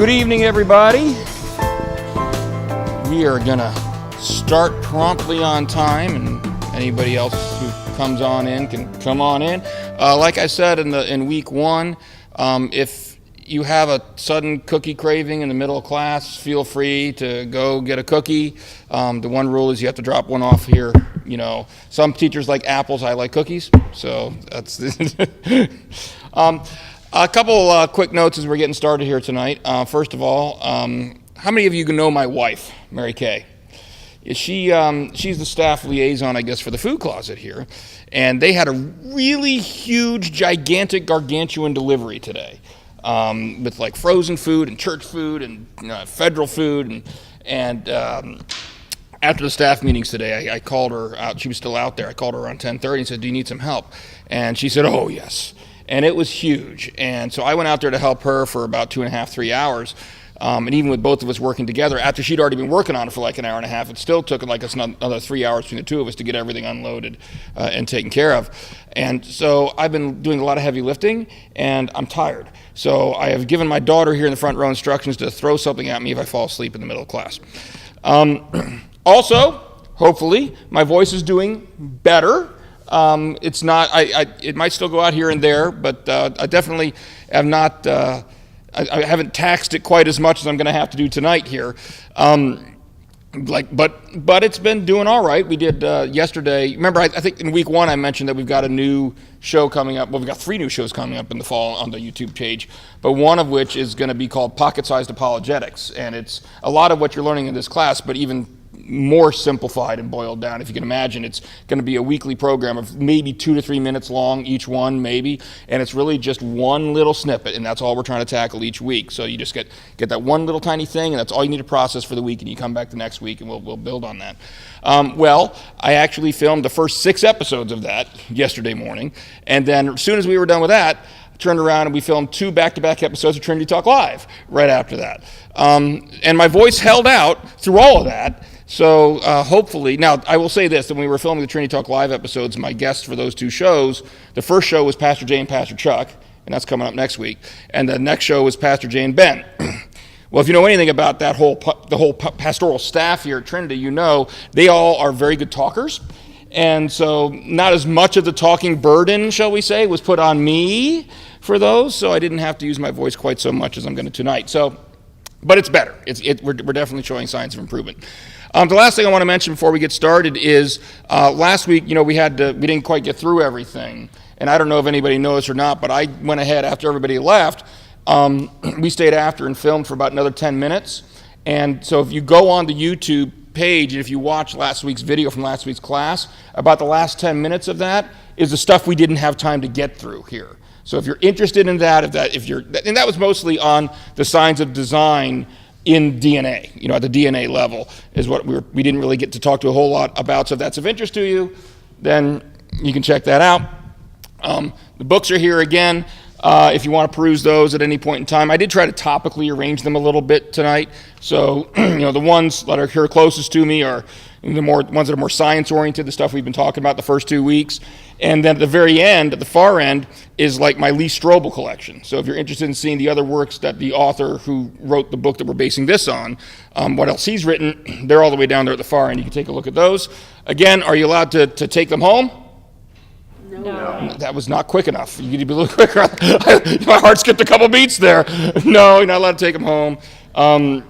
Good evening, everybody. We are gonna start promptly on time, and anybody else who comes on in can come on in. Like I said in week one, if you have a sudden cookie craving in the middle of class, feel free to go get a cookie. The one rule is you have to drop one off here. You know, some teachers like apples, I like cookies, so that's a couple quick notes as we're getting started here tonight. First of all, how many of you know my wife, Mary Kay? She's the staff liaison, I guess, for the food closet here, and they had a really huge, gigantic, gargantuan delivery today, with like frozen food and church food and federal food, and after the staff meetings today, I called her out. She was still out there. I called her around 10:30 and said, "Do you need some help?" And she said, "Oh yes." And it was huge. And so I went out there to help her for about 2.5, 3 hours. And even with both of us working together, after she'd already been working on it for like an hour and a half, it still took like us another 3 hours between the two of us to get everything unloaded and taken care of. And so I've been doing a lot of heavy lifting, and I'm tired. So I have given my daughter here in the front row instructions to throw something at me if I fall asleep in the middle of class. Also, hopefully, my voice is doing better. It's not. It might still go out here and there, but I definitely have not. I haven't taxed it quite as much as I'm going to have to do tonight here. But it's been doing all right. We did yesterday. Remember, I think in week one I mentioned that we've got a new show coming up. Well, we've got 3 new shows coming up in the fall on the YouTube page, but one of which is going to be called Pocket-Sized Apologetics, and it's a lot of what you're learning in this class, but even more simplified and boiled down. If you can imagine, it's going to be a weekly program of maybe 2 to 3 minutes long, each one maybe, and it's really just one little snippet, and that's all we're trying to tackle each week. So you just get that one little tiny thing, and that's all you need to process for the week, and you come back the next week, and we'll build on that. Well, I actually filmed the first 6 episodes of that yesterday morning, and then as soon as we were done with that, I turned around and we filmed 2 back-to-back episodes of Trinity Talk Live right after that. And my voice held out through all of that. So hopefully, now I will say this, that when we were filming the Trinity Talk Live episodes, my guests for those 2 shows, the first show was Pastor Jay and Pastor Chuck, and that's coming up next week, and the next show was Pastor Jay and Ben. Well, if you know anything about the whole pastoral staff here at Trinity, you know they all are very good talkers, and so not as much of the talking burden, shall we say, was put on me for those, so I didn't have to use my voice quite so much as I'm going to tonight. So, but it's better. We're definitely showing signs of improvement. The last thing I want to mention before we get started is last week, we didn't quite get through everything, and I don't know if anybody knows or not, but I went ahead after everybody left. We stayed after and filmed for about another 10 minutes, and so if you go on the YouTube page and if you watch last week's video from last week's class, about the last 10 minutes of that is the stuff we didn't have time to get through here. So if you're interested in that, and that was mostly on the signs of design in DNA, at the DNA level is what we didn't really get to talk to a whole lot about. So if that's of interest to you, then you can check that out. The books are here again if you want to peruse those at any point in time. I did try to topically arrange them a little bit tonight. So the ones that are here closest to me are the ones that are more science-oriented, the stuff we've been talking about the first 2 weeks. And then at the very end, at the far end, is like my Lee Strobel collection. So if you're interested in seeing the other works that the author who wrote the book that we're basing this on, what else he's written, they're all the way down there at the far end. You can take a look at those. Again, are you allowed to take them home? No. That was not quick enough. You need to be a little quicker. My heart skipped a couple beats there. No, you're not allowed to take them home.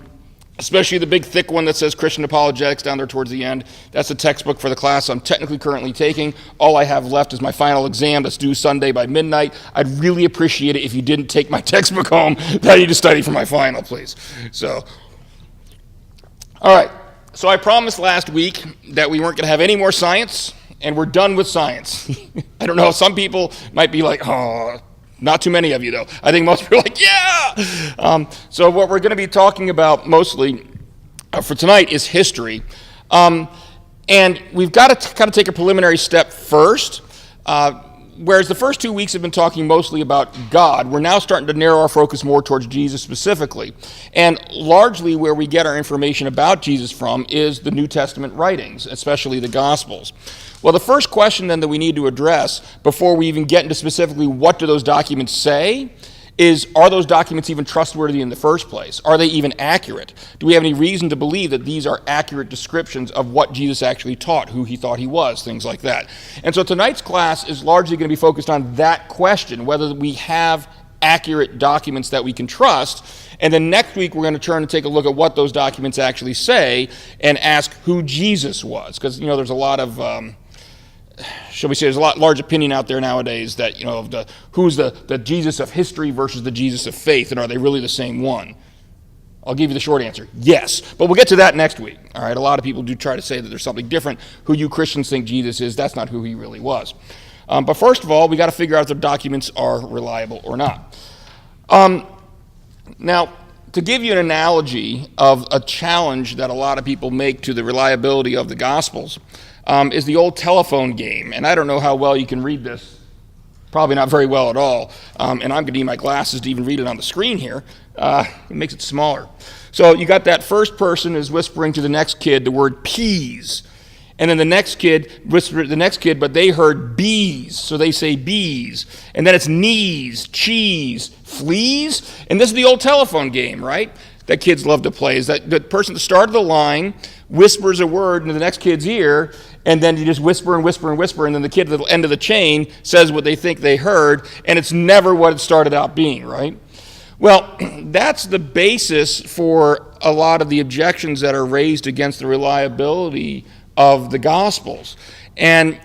Especially the big thick one that says Christian Apologetics down there towards the end. That's a textbook for the class I'm technically currently taking. All I have left is my final exam that's due Sunday by midnight. I'd really appreciate it if you didn't take my textbook home that I need to study for my final, please. So, all right. So I promised last week that we weren't going to have any more science, and we're done with science. I don't know, some people might be like, oh, not too many of you, though. I think most people are like, yeah! So what we're going to be talking about mostly for tonight is history. And we've got to kind of take a preliminary step first. Whereas the first 2 weeks have been talking mostly about God, we're now starting to narrow our focus more towards Jesus specifically. And largely where we get our information about Jesus from is the New Testament writings, especially the Gospels. Well, the first question then that we need to address before we even get into specifically what do those documents say is, are those documents even trustworthy in the first place? Are they even accurate? Do we have any reason to believe that these are accurate descriptions of what Jesus actually taught, who he thought he was, things like that? And so tonight's class is largely going to be focused on that question, whether we have accurate documents that we can trust. And then next week we're going to turn and take a look at what those documents actually say and ask who Jesus was. Because, there's a lot of, there's a lot large opinion out there nowadays that, of who's the Jesus of history versus the Jesus of faith, and are they really the same one? I'll give you the short answer, yes. But we'll get to that next week. All right, a lot of people do try to say that there's something different. Who you Christians think Jesus is, that's not who he really was. But first of all, we got to figure out if the documents are reliable or not. Now, to give you an analogy of a challenge that a lot of people make to the reliability of the Gospels, is the old telephone game. And I don't know how well you can read this. Probably not very well at all. And I'm going to need my glasses to even read it on the screen here. It makes it smaller. So you got that first person is whispering to the next kid the word peas. And then the next kid whispered to the next kid, but they heard bees, so they say bees. And then it's knees, cheese, fleas. And this is the old telephone game, right? That kids love to play, is that the person at the start of the line whispers a word into the next kid's ear, and then you just whisper and whisper and whisper, and then the kid at the end of the chain says what they think they heard, and it's never what it started out being, right? Well, that's the basis for a lot of the objections that are raised against the reliability of the Gospels. And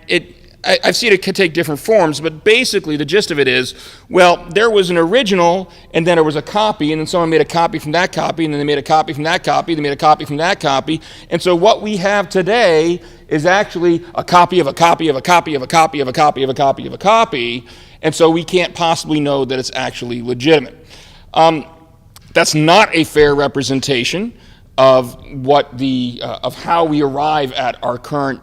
I've seen it could take different forms, but basically the gist of it is, well, there was an original, and then there was a copy, and then someone made a copy from that copy, and then they made a copy from that copy, they made a copy from that copy, and so what we have today is actually a copy of a copy of a copy of a copy of a copy of a copy of a copy, and so we can't possibly know that it's actually legitimate. That's not a fair representation of of how we arrive at our current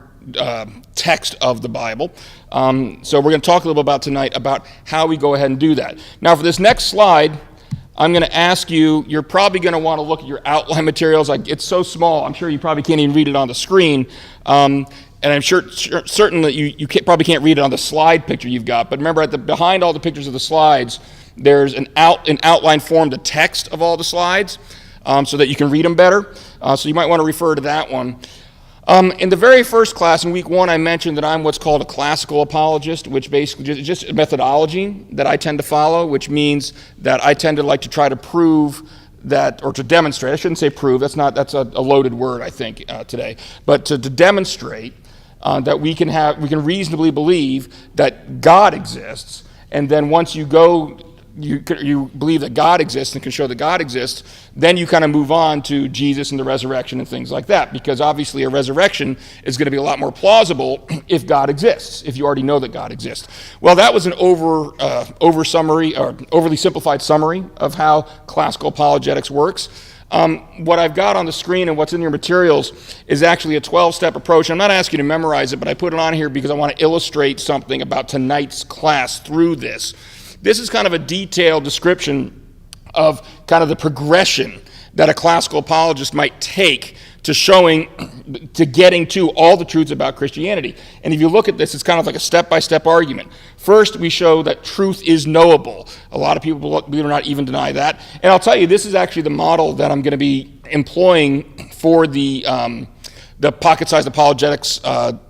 text of the Bible. So we're going to talk a little bit about tonight about how we go ahead and do that. Now for this next slide, I'm going to ask you, you're probably going to want to look at your outline materials. It's so small, I'm sure you probably can't even read it on the screen. And I'm certain that you probably can't read it on the slide picture you've got. But remember, behind all the pictures of the slides, there's an outline form, the text of all the slides, so that you can read them better. So you might want to refer to that one. In the very first class, in week 1, I mentioned that I'm what's called a classical apologist, which basically is just a methodology that I tend to follow, which means that I tend to like to try to prove that, or to demonstrate, I shouldn't say prove, that's a loaded word, I think, today, but to demonstrate that we can reasonably believe that God exists, and then once you believe that God exists and can show that God exists, then you kind of move on to Jesus and the resurrection and things like that, because obviously a resurrection is going to be a lot more plausible if God exists, if you already know that God exists. Well, that was an overly simplified summary of how classical apologetics works. What I've got on the screen and what's in your materials is actually a 12-step approach. I'm not asking you to memorize it, but I put it on here because I want to illustrate something about tonight's class through this. This is kind of a detailed description of kind of the progression that a classical apologist might take to getting to all the truths about Christianity. And if you look at this, it's kind of like a step-by-step argument. First, we show that truth is knowable. A lot of people, believe it or not, even deny that. And I'll tell you, this is actually the model that I'm going to be employing for the pocket-sized apologetics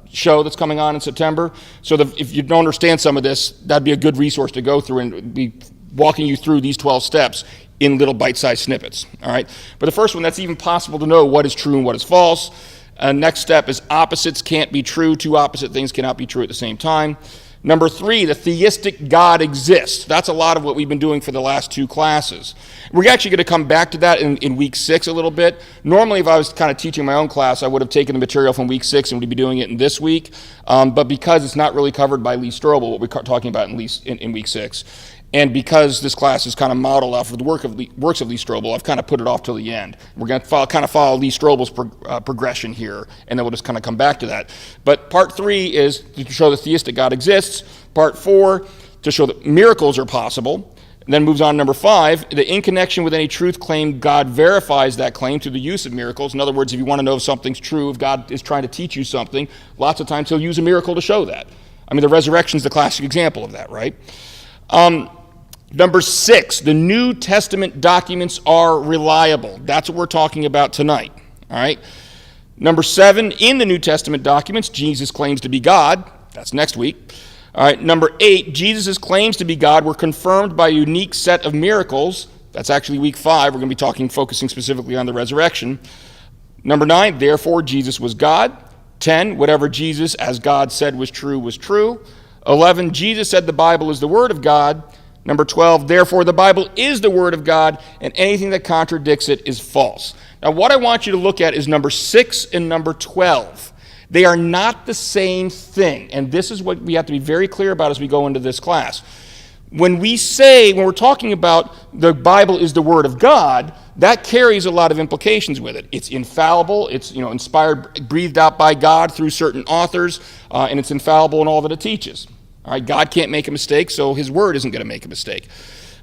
show that's coming on in September. So if you don't understand some of this, that'd be a good resource to go through and be walking you through these 12 steps in little bite-sized snippets. All right. But the first one, that's even possible to know what is true and what is false. Next step is opposites can't be true. Two opposite things cannot be true at the same time. Number 3, the theistic God exists. That's a lot of what we've been doing for the last 2 classes. We're actually going to come back to that in week 6 a little bit. Normally, if I was kind of teaching my own class, I would have taken the material from week 6 and would be doing it in this week. But because it's not really covered by Lee Strobel, what we're talking about in week 6, and because this class is kind of modeled off of the works of Lee Strobel, I've kind of put it off till the end. We're going to follow Lee Strobel's progression here, and then we'll just kind of come back to that. But part 3 is to show the theistic God exists. Part 4, to show that miracles are possible. And then moves on to number 5, that in connection with any truth claim, God verifies that claim through the use of miracles. In other words, if you want to know if something's true, if God is trying to teach you something, lots of times he'll use a miracle to show that. I mean, the resurrection is the classic example of that, right? Number 6, the New Testament documents are reliable. That's what we're talking about tonight. All right. Number 7, in the New Testament documents, Jesus claims to be God. That's next week. All right. Number 8, Jesus' claims to be God were confirmed by a unique set of miracles. That's actually week 5. We're going to be focusing specifically on the resurrection. Number 9, therefore Jesus was God. 10, whatever Jesus as God said was true was true. 11, Jesus said the Bible is the Word of God. Number 12, therefore the Bible is the Word of God, and anything that contradicts it is false. Now what I want you to look at is number 6 and number 12. They are not the same thing, and this is what we have to be very clear about as we go into this class. When we're talking about the Bible is the Word of God, that carries a lot of implications with it. It's infallible, it's inspired, breathed out by God through certain authors, and it's infallible in all that it teaches. All right, God can't make a mistake, so his word isn't going to make a mistake.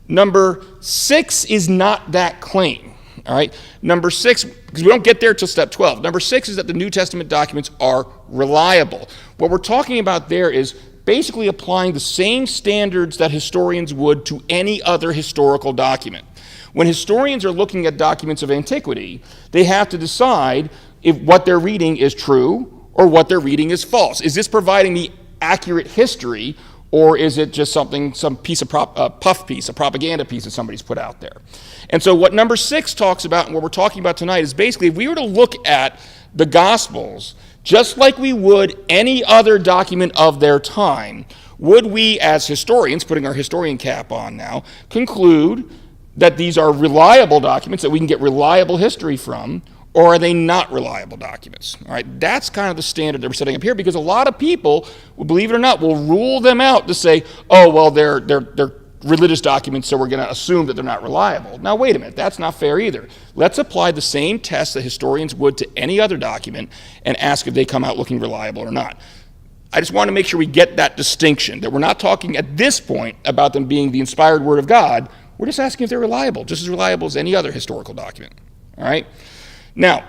Number 6 is not that claim. All right, number 6, because we don't get there till step 12. Number 6 is that the New Testament documents are reliable. What we're talking about there is basically applying the same standards that historians would to any other historical document. When historians are looking at documents of antiquity, they have to decide if what they're reading is true or what they're reading is false. Is this providing the accurate history, or is it just some piece of a propaganda piece that somebody's put out there? And so what number 6 talks about, and what we're talking about tonight, is basically if we were to look at the Gospels just like we would any other document of their time, would we as historians, putting our historian cap on now, conclude that these are reliable documents that we can get reliable history from, or are they not reliable documents? All right, that's kind of the standard that we're setting up here, because a lot of people, believe it or not, will rule them out to say, oh, well, they're religious documents, so we're going to assume that they're not reliable. Now, wait a minute, that's not fair either. Let's apply the same test that historians would to any other document and ask if they come out looking reliable or not. I just want to make sure we get that distinction, that we're not talking at this point about them being the inspired word of God. We're just asking if they're reliable, just as reliable as any other historical document. All right? Now,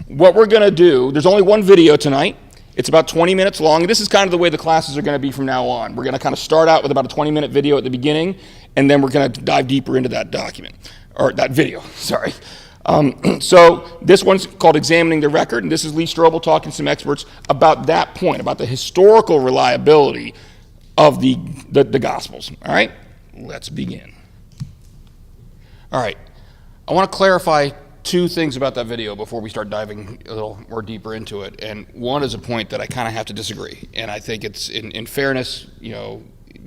what we're going to do, there's only one video tonight. It's about 20 minutes long. This is kind of the way the classes are going to be from now on. We're going to kind of start out with about a 20-minute video at the beginning, and then we're going to dive deeper into that document, or that video, sorry. So this one's called Examining the Record, and this is Lee Strobel talking to some experts about that point, about the historical reliability of the Gospels. All right, let's begin. All right, I want to clarify 2 things about that video before we start diving a little more deeper into it. And one is a point that I kind of have to disagree. And I think it's in fairness,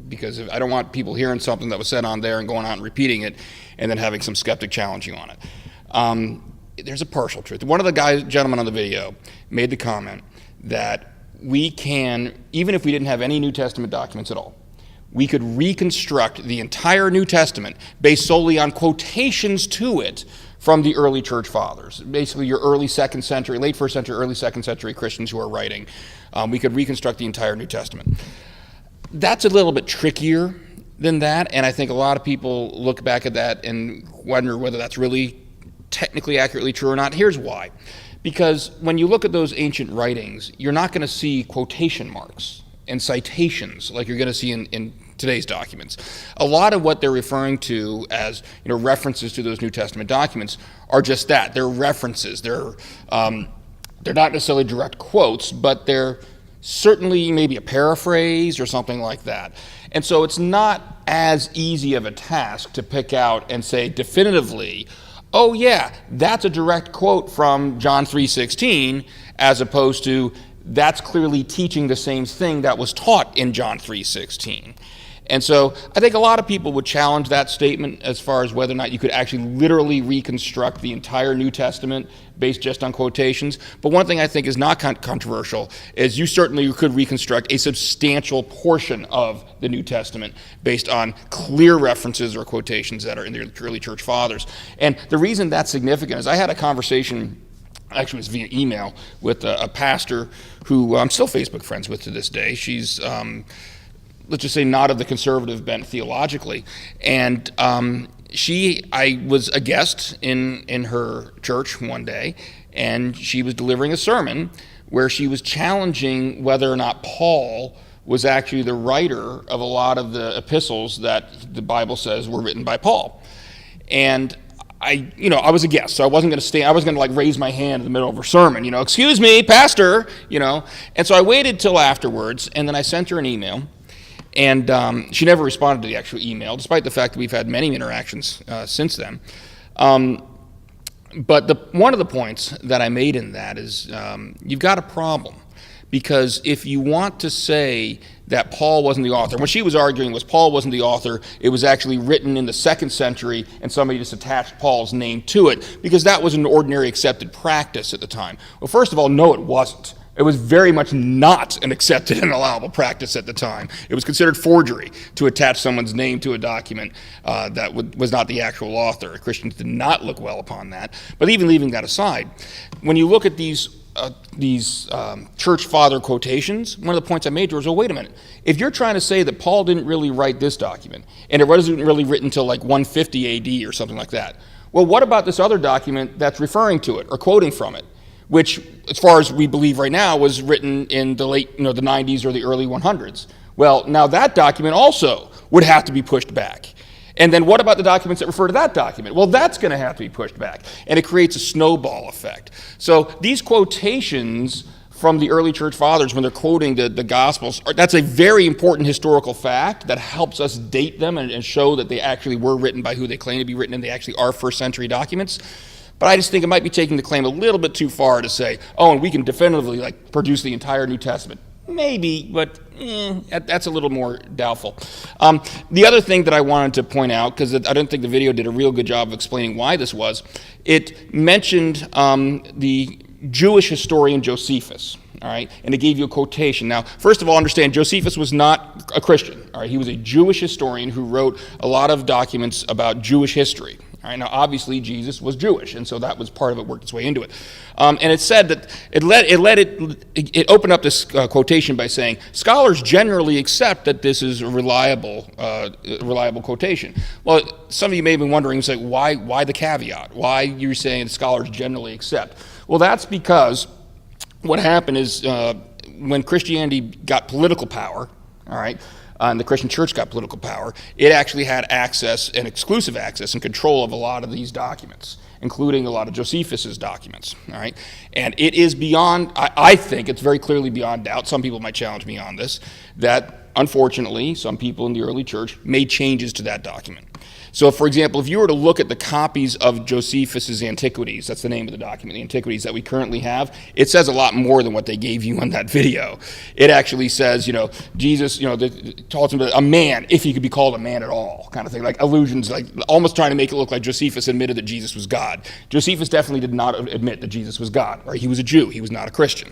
because I don't want people hearing something that was said on there and going out and repeating it and then having some skeptic challenging on it. There's a partial truth. One of the gentlemen on the video made the comment that we can, even if we didn't have any New Testament documents at all, we could reconstruct the entire New Testament based solely on quotations to it from the early church fathers, basically your early 2nd century, late 1st century, early 2nd century Christians who are writing. We could reconstruct the entire New Testament. That's a little bit trickier than that, and I think a lot of people look back at that and wonder whether that's really technically accurately true or not. Here's why. Because when you look at those ancient writings, you're not going to see quotation marks and citations like you're going to see in today's documents. A lot of what they're referring to as references to those New Testament documents are just that. They're references. They're not necessarily direct quotes, but they're certainly maybe a paraphrase or something like that. And so it's not as easy of a task to pick out and say definitively, oh yeah, that's a direct quote from John 3:16, as opposed to that's clearly teaching the same thing that was taught in John 3:16. And so I think a lot of people would challenge that statement as far as whether or not you could actually literally reconstruct the entire New Testament based just on quotations. But one thing I think is not controversial is you certainly could reconstruct a substantial portion of the New Testament based on clear references or quotations that are in the early church fathers. And the reason that's significant is I had a conversation, actually it was via email, with a pastor who I'm still Facebook friends with to this day. She's let's just say not of the conservative bent theologically. And I was a guest in her church one day, and she was delivering a sermon where she was challenging whether or not Paul was actually the writer of a lot of the epistles that the Bible says were written by Paul. And I was a guest, so I wasn't going to stand. I was going to raise my hand in the middle of her sermon, excuse me, pastor, And so I waited till afterwards, and then I sent her an email, and she never responded to the actual email, despite the fact that we've had many interactions since then. But one of the points that I made in that is you've got a problem. Because if you want to say that Paul wasn't the author, what she was arguing was Paul wasn't the author, it was actually written in the 2nd century and somebody just attached Paul's name to it, because that was an ordinary accepted practice at the time. Well, first of all, no, it wasn't. It was very much not an accepted and allowable practice at the time. It was considered forgery to attach someone's name to a document that was not the actual author. Christians did not look well upon that. But even leaving that aside, when you look at these church father quotations, one of the points I made was, well, wait a minute. If you're trying to say that Paul didn't really write this document, and it wasn't really written until 150 AD or something like that, well, what about this other document that's referring to it or quoting from it, which, as far as we believe right now, was written in the late, the 90s or the early 100s? Well, now that document also would have to be pushed back. And then what about the documents that refer to that document? Well, that's going to have to be pushed back. And it creates a snowball effect. So these quotations from the early church fathers, when they're quoting the Gospels, that's a very important historical fact that helps us date them and show that they actually were written by who they claim to be written, and they actually are first century documents. But I just think it might be taking the claim a little bit too far to say, oh, and we can definitively produce the entire New Testament. Maybe, but that's a little more doubtful. The other thing that I wanted to point out, because I don't think the video did a real good job of explaining why this was, it mentioned the Jewish historian Josephus, all right, and it gave you a quotation. Now, first of all, understand, Josephus was not a Christian, all right? He was a Jewish historian who wrote a lot of documents about Jewish history. All right, now, obviously, Jesus was Jewish, and so that was part of it, worked its way into it. And it said that it opened up this quotation by saying, scholars generally accept that this is a reliable quotation. Well, some of you may have been wondering, say, why the caveat? Why you're saying scholars generally accept? Well, that's because what happened is when Christianity got political power, all right, and the Christian church got political power, it actually had access and exclusive access and control of a lot of these documents, including a lot of Josephus's documents, all right? And it is beyond, I think it's very clearly beyond doubt, some people might challenge me on this, that unfortunately some people in the early church made changes to that document. So, for example, if you were to look at the copies of Josephus's Antiquities, that's the name of the document, the Antiquities that we currently have, it says a lot more than what they gave you on that video. It actually says, Jesus, calls him a man, if he could be called a man at all, kind of thing, like allusions, like almost trying to make it look like Josephus admitted that Jesus was God. Josephus definitely did not admit that Jesus was God, right? He was a Jew, he was not a Christian.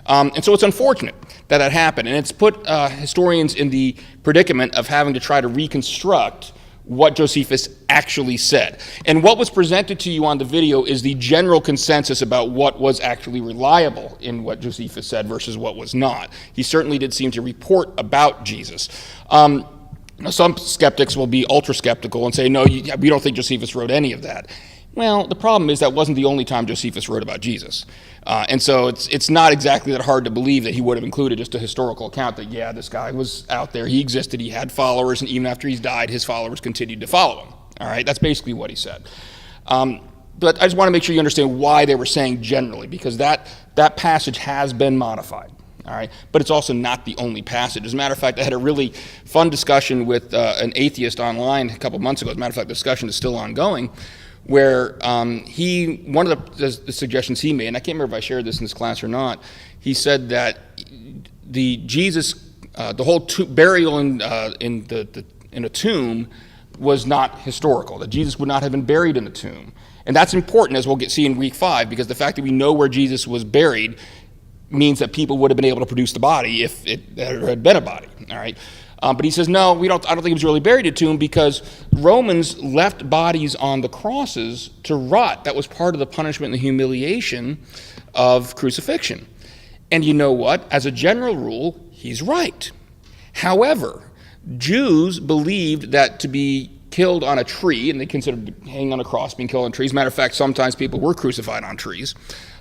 And so it's unfortunate that happened, and it's put historians in the predicament of having to try to reconstruct what Josephus actually said. And what was presented to you on the video is the general consensus about what was actually reliable in what Josephus said versus what was not. He certainly did seem to report about Jesus. Some skeptics will be ultra-skeptical and say, no, we don't think Josephus wrote any of that. Well, the problem is that wasn't the only time Josephus wrote about Jesus. And so it's not exactly that hard to believe that he would have included just a historical account that, yeah, this guy was out there, he existed, he had followers, and even after he's died, his followers continued to follow him. All right, that's basically what he said. But I just want to make sure you understand why they were saying generally, because that passage has been modified. All right, but it's also not the only passage. As a matter of fact, I had a really fun discussion with an atheist online a couple months ago. As a matter of fact, the discussion is still ongoing, where one of the suggestions he made, and I can't remember if I shared this in this class or not, he said that the whole burial in a tomb was not historical, that Jesus would not have been buried in a tomb. And that's important, as we'll see in week 5, because the fact that we know where Jesus was buried means that people would have been able to produce the body if there had been a body, all right? But he says, no, I don't think he was really buried in a tomb, because Romans left bodies on the crosses to rot. That was part of the punishment and the humiliation of crucifixion. And you know what? As a general rule, he's right. However, Jews believed that to be killed on a tree, and they considered hanging on a cross being killed on trees. Matter of fact, sometimes people were crucified on trees.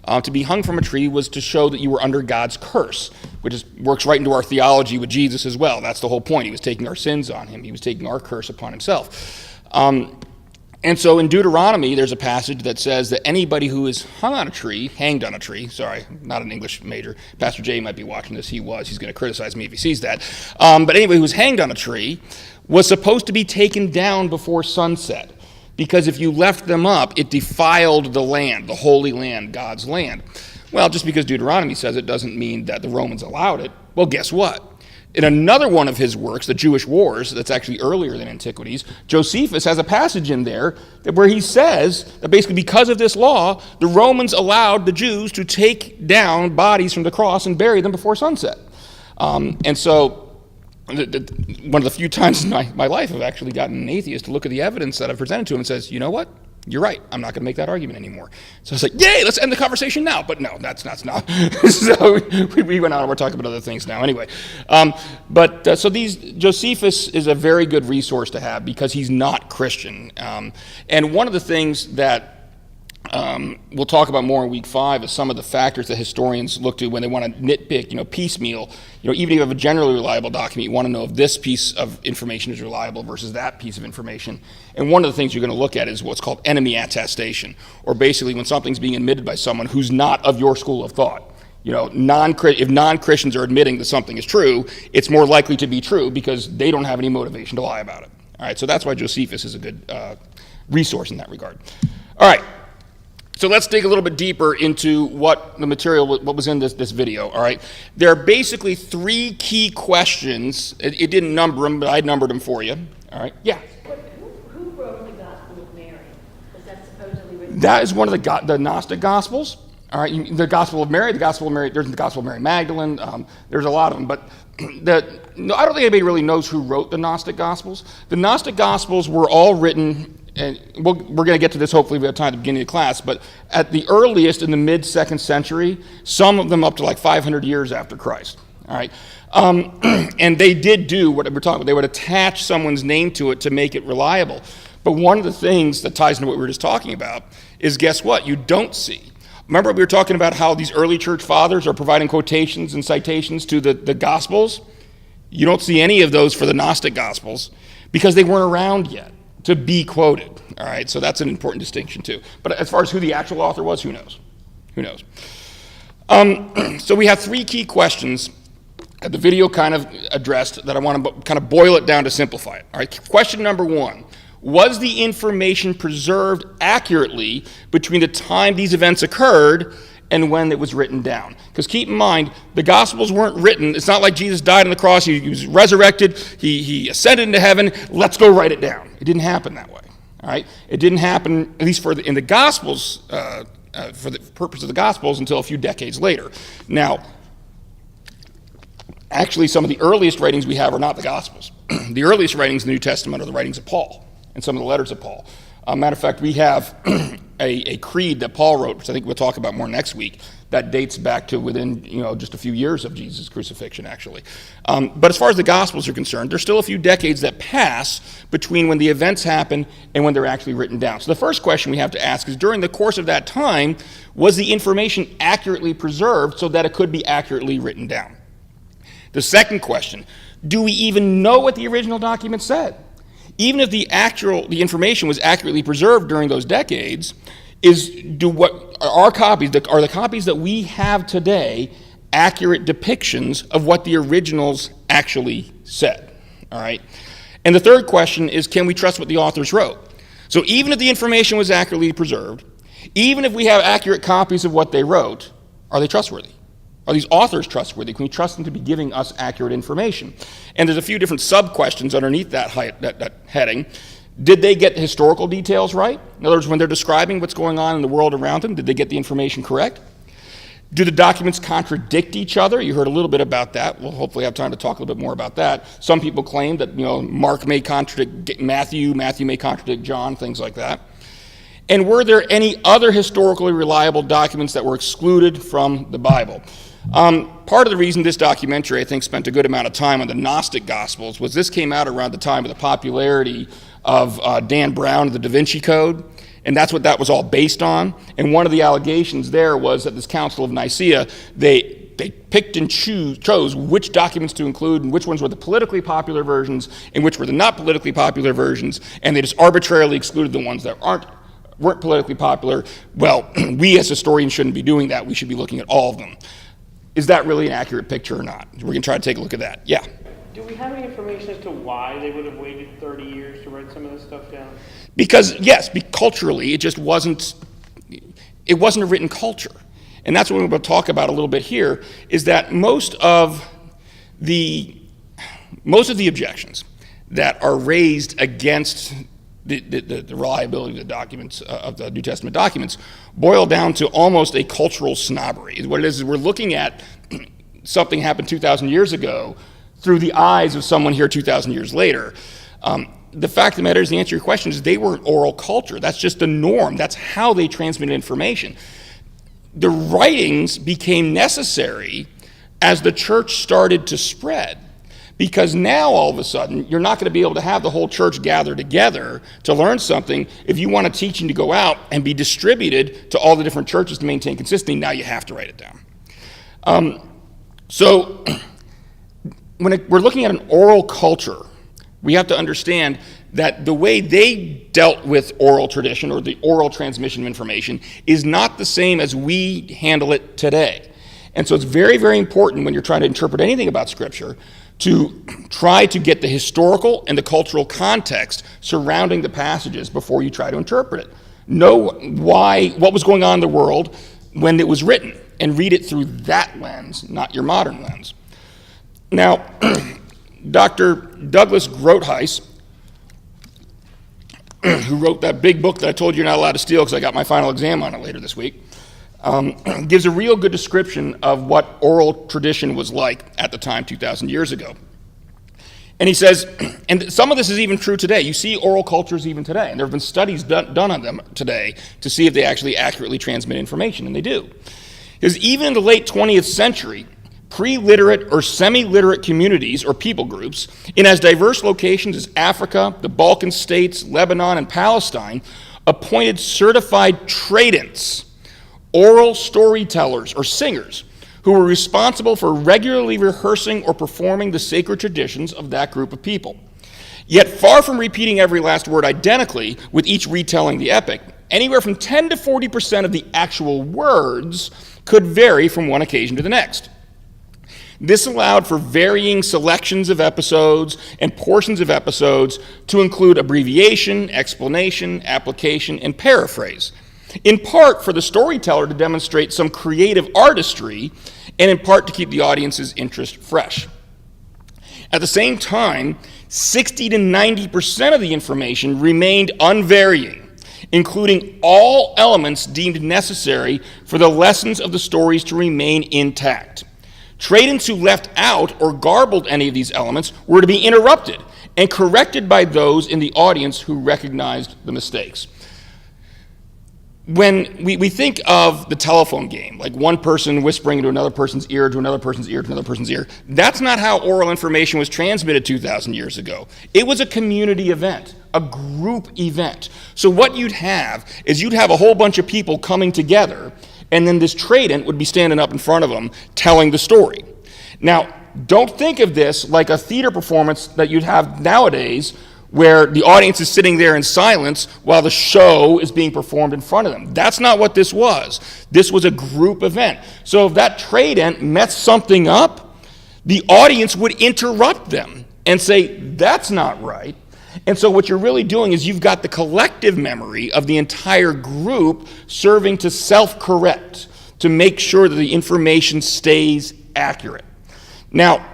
To be hung from a tree was to show that you were under God's curse, which works right into our theology with Jesus as well. That's the whole point. He was taking our sins on him. He was taking our curse upon himself. And so in Deuteronomy, there's a passage that says that anybody who is hanged on a tree, sorry, not an English major. Pastor Jay might be watching this. He's going to criticize me if he sees that. But anybody who was hanged on a tree was supposed to be taken down before sunset, because if you left them up, it defiled the land, the holy land, God's land. Well, just because Deuteronomy says it doesn't mean that the Romans allowed it. Well, guess what? In another one of his works, the Jewish Wars, that's actually earlier than Antiquities, Josephus has a passage in there where he says that basically because of this law, the Romans allowed the Jews to take down bodies from the cross and bury them before sunset. And so one of the few times in my life I've actually gotten an atheist to look at the evidence that I've presented to him and says, you know what? You're right. I'm not going to make that argument anymore. So I was like, yay, let's end the conversation now. But no, that's not. So we went on and we're talking about other things now anyway. So Josephus is a very good resource to have because he's not Christian. And one of the things that we'll talk about more in week 5 is some of the factors that historians look to when they want to nitpick, piecemeal. Even if you have a generally reliable document, you want to know if this piece of information is reliable versus that piece of information. And one of the things you're going to look at is what's called enemy attestation, or basically when something's being admitted by someone who's not of your school of thought. If non-Christians are admitting that something is true, it's more likely to be true because they don't have any motivation to lie about it. All right, so that's why Josephus is a good resource in that regard. All right. So let's dig a little bit deeper into what was in this video, all right? There are basically 3 key questions. It didn't number them, but I numbered them for you, all right? Yeah? Who wrote the Gospel of Mary? Is that supposedly written? That is one of the Gnostic Gospels, all right? The Gospel of Mary, there's the Gospel of Mary Magdalene, there's a lot of them, but I don't think anybody really knows who wrote the Gnostic Gospels. The Gnostic Gospels were all written, and we're going to get to this hopefully we have time at the beginning of the class, but at the earliest in the mid-2nd century, some of them up to like 500 years after Christ, all right? And they did do what we're talking about. They would attach someone's name to it to make it reliable. But one of the things that ties into what we were just talking about is, guess what? You don't see. Remember we were talking about how these early church fathers are providing quotations and citations to the Gospels? You don't see any of those for the Gnostic Gospels because they weren't around yet to be quoted, all right? So that's an important distinction too. But as far as who the actual author was, who knows? Who knows? So we have 3 key questions that the video kind of addressed that I want to kind of boil it down to simplify it, all right? Question number 1, was the information preserved accurately between the time these events occurred and when it was written down? Because keep in mind, the Gospels weren't written. It's not like Jesus died on the cross, he was resurrected, he ascended into heaven, let's go write it down. It didn't happen that way, all right? It didn't happen, at least in the Gospels, for the purpose of the Gospels, until a few decades later. Now, actually, some of the earliest writings we have are not the Gospels. The earliest writings in the New Testament are the writings of Paul and some of the letters of Paul. Matter of fact, we have a creed that Paul wrote, which I think we'll talk about more next week, that dates back to within just a few years of Jesus' crucifixion, actually. But as far as the Gospels are concerned, there's still a few decades that pass between when the events happen and when they're actually written down. So the first question we have to ask is, during the course of that time, was the information accurately preserved so that it could be accurately written down? The second question, do we even know what the original document said? Even if the information was accurately preserved during those decades, are the copies that we have today accurate depictions of what the originals actually said? All right. And the third question is, can we trust what the authors wrote? So even if the information was accurately preserved, even if we have accurate copies of what they wrote, are they trustworthy? Are these authors trustworthy? Can we trust them to be giving us accurate information? And there's a few different sub-questions underneath that heading. Did they get the historical details right? In other words, when they're describing what's going on in the world around them, did they get the information correct? Do the documents contradict each other? You heard a little bit about that. We'll hopefully have time to talk a little bit more about that. Some people claim that Mark may contradict Matthew, Matthew may contradict John, things like that. And were there any other historically reliable documents that were excluded from the Bible? Part of the reason this documentary, I think, spent a good amount of time on the Gnostic Gospels was this came out around the time of the popularity of Dan Brown, the Da Vinci Code. And that's what that was all based on. And one of the allegations there was that this Council of Nicaea, they picked and chose which documents to include and which ones were the politically popular versions and which were the not politically popular versions, and they just arbitrarily excluded the ones that weren't politically popular. Well, we as historians shouldn't be doing that. We should be looking at all of them. Is that really an accurate picture or not? We're going to try to take a look at that. Yeah. Do we have any information as to why they would have waited 30 years to write some of this stuff down? Because, yes, culturally, it just wasn't a written culture. And that's what we're going to talk about a little bit here, is that most of the objections that are raised against the reliability of the documents, of the New Testament documents, boil down to almost a cultural snobbery. What it is we're looking at something happened 2,000 years ago through the eyes of someone here 2,000 years later. The fact of the matter is, the answer to your question is they were an oral culture. That's just the norm. That's how they transmitted information. The writings became necessary as the church started to spread, because now all of a sudden you're not going to be able to have the whole church gather together to learn something. If you want a teaching to go out and be distributed to all the different churches to maintain consistency, now you have to write it down. So when we're looking at an oral culture, we have to understand that the way they dealt with oral tradition or the oral transmission of information is not the same as we handle it today. And so it's very, very important when you're trying to interpret anything about Scripture to try to get the historical and the cultural context surrounding the passages before you try to interpret it. Know what was going on in the world when it was written, and read it through that lens, not your modern lens. Now, Dr. Douglas Groothuis, who wrote that big book that I told you you're not allowed to steal because I got my final exam on it later this week, gives a real good description of what oral tradition was like at the time 2,000 years ago. And he says, and some of this is even true today. You see oral cultures even today, and there have been studies done on them today to see if they actually accurately transmit information, and they do. Because even in the late 20th century, pre-literate or semi-literate communities or people groups in as diverse locations as Africa, the Balkan states, Lebanon, and Palestine appointed certified tradents, oral storytellers or singers, who were responsible for regularly rehearsing or performing the sacred traditions of that group of people. Yet far from repeating every last word identically with each retelling the epic, anywhere from 10 to 40% of the actual words could vary from one occasion to the next. This allowed for varying selections of episodes and portions of episodes to include abbreviation, explanation, application, and paraphrase, in part for the storyteller to demonstrate some creative artistry, and in part to keep the audience's interest fresh. At the same time, 60 to 90% of the information remained unvarying, including all elements deemed necessary for the lessons of the stories to remain intact. Tradents who left out or garbled any of these elements were to be interrupted and corrected by those in the audience who recognized the mistakes. When we think of the telephone game, like one person whispering into another person's ear, to another person's ear, to another person's ear, that's not how oral information was transmitted 2,000 years ago. It was a community event, a group event. So what you'd have is you'd have a whole bunch of people coming together, and then this tradent would be standing up in front of them telling the story. Now, don't think of this like a theater performance that you'd have nowadays where the audience is sitting there in silence while the show is being performed in front of them. That's not what this was. This was a group event. So if that tradent messed something up, the audience would interrupt them and say, that's not right. And so what you're really doing is you've got the collective memory of the entire group serving to self-correct, to make sure that the information stays accurate. Now,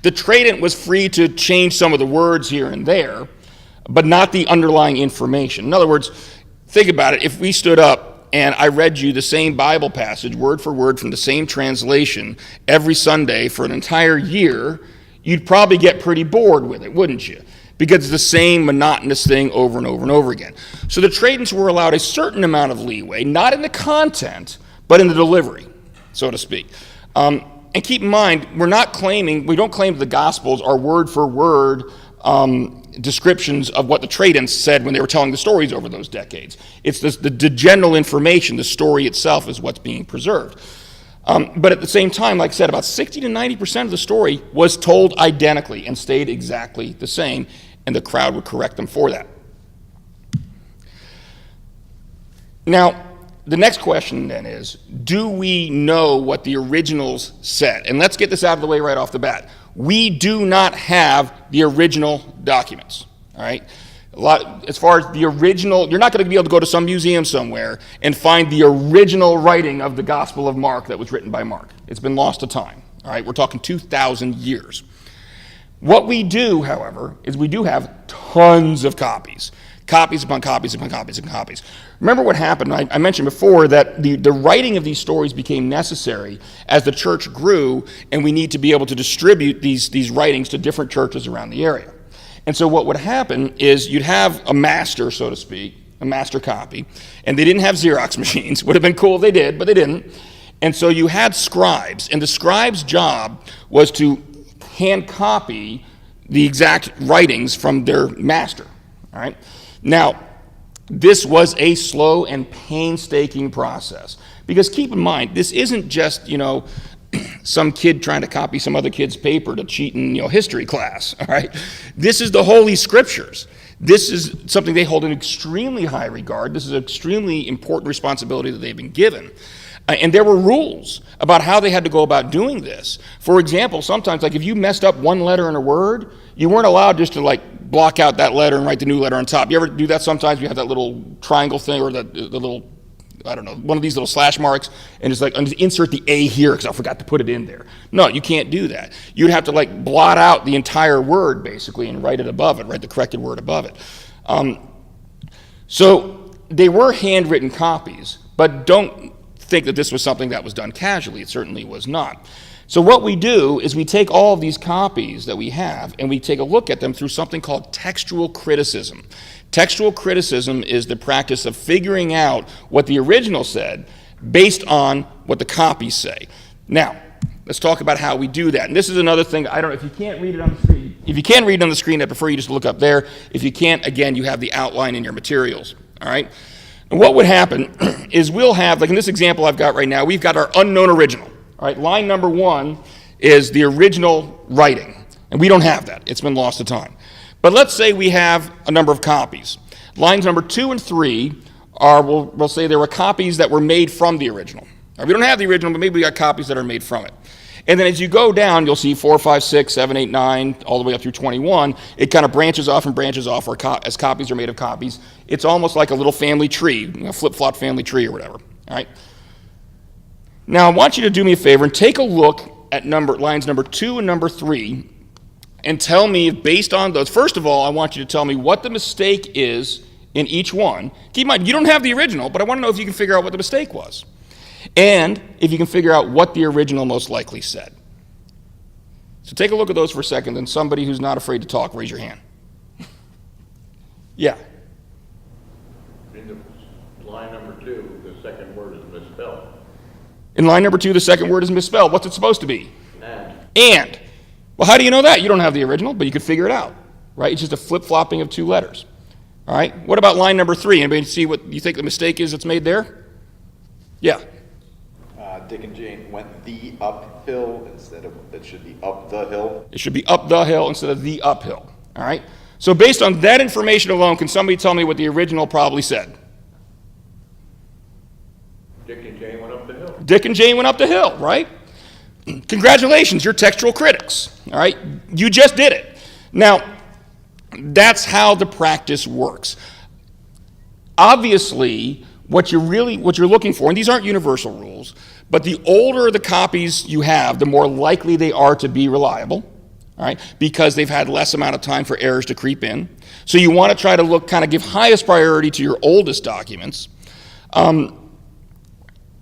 the tradent was free to change some of the words here and there, but not the underlying information. In other words, think about it. If we stood up and I read you the same Bible passage, word for word from the same translation, every Sunday for an entire year, you'd probably get pretty bored with it, wouldn't you? Because it's the same monotonous thing over and over and over again. So the tradents were allowed a certain amount of leeway, not in the content, but in the delivery, so to speak. And keep in mind, we don't claim the Gospels are word for word descriptions of what the trade-ins said when they were telling the stories over those decades. It's the general information, the story itself is what's being preserved. But at the same time, like I said, about 60 to 90% of the story was told identically and stayed exactly the same, and the crowd would correct them for that. Now, the next question then is, do we know what the originals said? And let's get this out of the way right off the bat. We do not have the original documents, all right? As far as the original, you're not going to be able to go to some museum somewhere and find the original writing of the Gospel of Mark that was written by Mark. It's been lost to time, all right? We're talking 2,000 years. What we do, however, is we do have tons of copies. Copies upon copies upon copies upon copies. Remember what happened? I mentioned before that the writing of these stories became necessary as the church grew, and we need to be able to distribute these writings to different churches around the area. And so what would happen is you'd have a master, so to speak, a master copy, and they didn't have Xerox machines. Would have been cool if they did, but they didn't. And so you had scribes, and the scribe's job was to hand copy the exact writings from their master, all right? Now, this was a slow and painstaking process, because keep in mind, this isn't just, some kid trying to copy some other kid's paper to cheat in, history class, all right? This is the Holy Scriptures. This is something they hold in extremely high regard. This is an extremely important responsibility that they've been given. And there were rules about how they had to go about doing this. For example, sometimes, like if you messed up one letter in a word, you weren't allowed just to block out that letter and write the new letter on top. You ever do that sometimes? You have that little triangle thing or the little, I don't know, one of these little slash marks, and it's just insert the A here because I forgot to put it in there. No, you can't do that. You'd have to blot out the entire word basically and write it above it, write the corrected word above it. So they were handwritten copies, but don't think that this was something that was done casually. It certainly was not. So what we do is we take all of these copies that we have and we take a look at them through something called textual criticism. Textual criticism is the practice of figuring out what the original said based on what the copies say. Now, let's talk about how we do that. And this is another thing, I don't know if you can't read it on the screen. If you can read it on the screen, I prefer you just look up there. If you can't, again, you have the outline in your materials, all right? And what would happen is we'll have, in this example I've got right now, we've got our unknown original. All right, line number 1 is the original writing, and we don't have that. It's been lost to time. But let's say we have a number of copies. Lines number 2 and 3 are, we'll say there were copies that were made from the original. Now, we don't have the original, but maybe we got copies that are made from it. And then as you go down, you'll see 4, 5, 6, 7, 8, 9, all the way up through 21. It kind of branches off and branches off as copies are made of copies. It's almost like a little family tree, a flip-flop family tree or whatever. All right. Now, I want you to do me a favor and take a look at lines number 2 and number 3 and tell me, based on those, first of all, I want you to tell me what the mistake is in each one. Keep in mind, you don't have the original, but I want to know if you can figure out what the mistake was. And if you can figure out what the original most likely said. So take a look at those for a second, and somebody who's not afraid to talk, raise your hand. Yeah. In line number 2, the second word is misspelled. In line number 2, the second word is misspelled. What's it supposed to be? And. Well, how do you know that? You don't have the original, but you could figure it out, right? It's just a flip-flopping of 2 letters. All right? What about line number 3? Anybody see what you think the mistake is that's made there? Yeah. Dick and Jane went the uphill instead of, it should be up the hill. It should be up the hill instead of the uphill. All right? So based on that information alone, can somebody tell me what the original probably said? Dick and Jane went up the hill. Dick and Jane went up the hill, right? Congratulations, you're textual critics. All right? You just did it. Now, that's how the practice works. Obviously, what you're looking for, and these aren't universal rules, but the older the copies you have, the more likely they are to be reliable, all right, because they've had less amount of time for errors to creep in. So you want to try to give highest priority to your oldest documents, and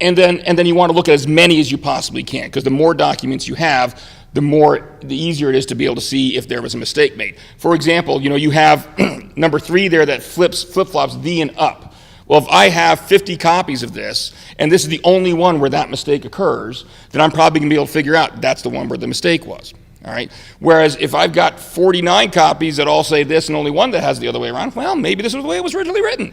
then you want to look at as many as you possibly can, because the more documents you have, the easier it is to be able to see if there was a mistake made. For example, you have number 3 there that flip-flops the and up. Well, if I have 50 copies of this, and this is the only one where that mistake occurs, then I'm probably going to be able to figure out that's the one where the mistake was. All right. Whereas if I've got 49 copies that all say this and only one that has the other way around, well, maybe this is the way it was originally written.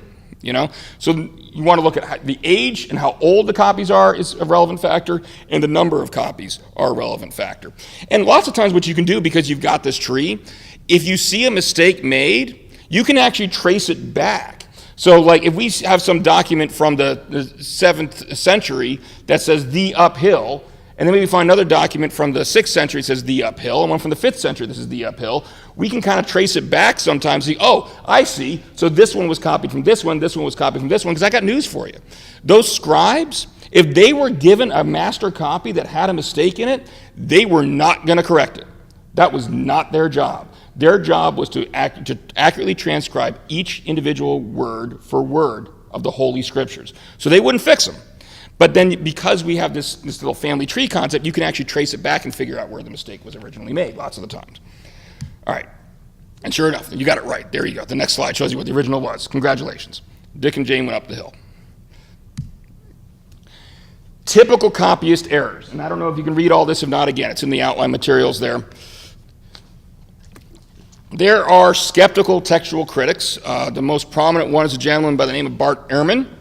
So you want to look at the age and how old the copies are is a relevant factor, and the number of copies are a relevant factor. And lots of times what you can do, because you've got this tree, if you see a mistake made, you can actually trace it back. So like if we have some document from the 7th century that says the uphill, and then maybe find another document from the 6th century that says the uphill, and one from the 5th century that says the uphill, we can kind of trace it back sometimes, see, oh, I see, so this one was copied from this one was copied from this one, because I got news for you. Those scribes, if they were given a master copy that had a mistake in it, they were not going to correct it. That was not their job. Their job was to accurately transcribe each individual word for word of the Holy Scriptures. So they wouldn't fix them. But then because we have this little family tree concept, you can actually trace it back and figure out where the mistake was originally made lots of the times. All right. And sure enough, you got it right. There you go. The next slide shows you what the original was. Congratulations. Dick and Jane went up the hill. Typical copyist errors. And I don't know if you can read all this. If not, again, it's in the outline materials there. There are skeptical textual critics. The most prominent one is a gentleman by the name of Bart Ehrman.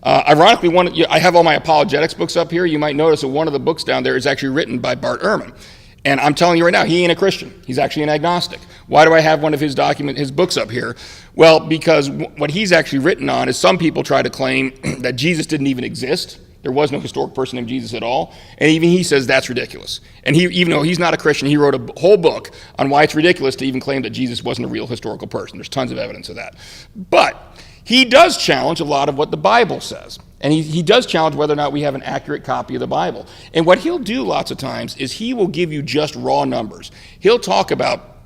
Ironically, I have all my Apologetics books up here. You might notice that one of the books down there is actually written by Bart Ehrman. And I'm telling you right now, he ain't a Christian. He's actually an agnostic. Why do I have one of his books up here? Well, because what he's actually written on is some people try to claim that Jesus didn't even exist. There was no historic person named Jesus at all. And even he says that's ridiculous. And even though he's not a Christian, he wrote a whole book on why it's ridiculous to even claim that Jesus wasn't a real historical person. There's tons of evidence of that. But he does challenge a lot of what the Bible says. And he does challenge whether or not we have an accurate copy of the Bible. And what he'll do lots of times is he will give you just raw numbers. He'll talk about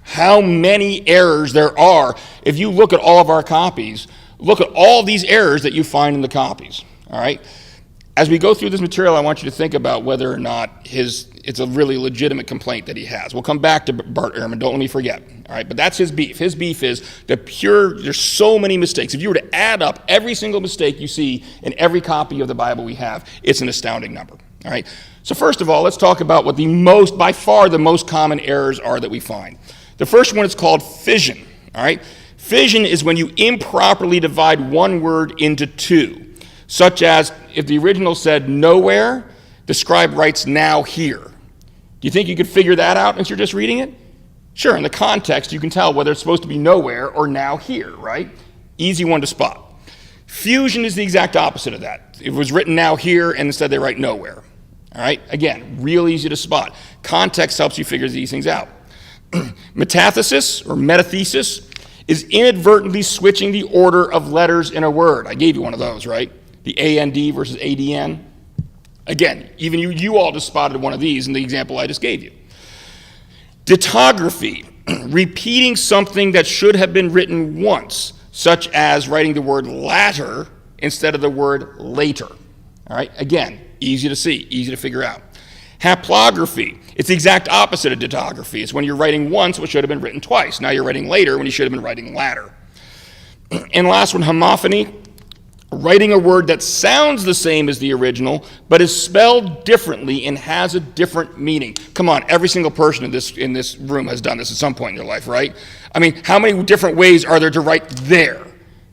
how many errors there are. If you look at all of our copies, look at all these errors that you find in the copies. All right? As we go through this material, I want you to think about whether or not it's a really legitimate complaint that he has. We'll come back to Bart Ehrman, don't let me forget. All right, but that's his beef. His beef is there's so many mistakes. If you were to add up every single mistake you see in every copy of the Bible we have, it's an astounding number. All right, so first of all, let's talk about what by far the most common errors are that we find. The first one is called fission. All right, fission is when you improperly divide one word into two. Such as if the original said nowhere, the scribe writes now here. Do you think you could figure that out as you're just reading it? Sure, in the context you can tell whether it's supposed to be nowhere or now here, right? Easy one to spot. Fusion is the exact opposite of that. It was written now here and instead they write nowhere. All right, again, real easy to spot. Context helps you figure these things out. Metathesis or metathesis is inadvertently switching the order of letters in a word. I gave you one of those, right? The AND versus ADN. Again, even you all just spotted one of these in the example I just gave you. Ditography, repeating something that should have been written once, such as writing the word latter instead of the word later. All right, again, easy to see, easy to figure out. Haplography, it's the exact opposite of ditography. It's when you're writing once what should have been written twice. Now you're writing later when you should have been writing latter. And last one, homophony. Writing a word that sounds the same as the original, but is spelled differently and has a different meaning. Come on, every single person in this room has done this at some point in their life, right? I mean, how many different ways are there to write there?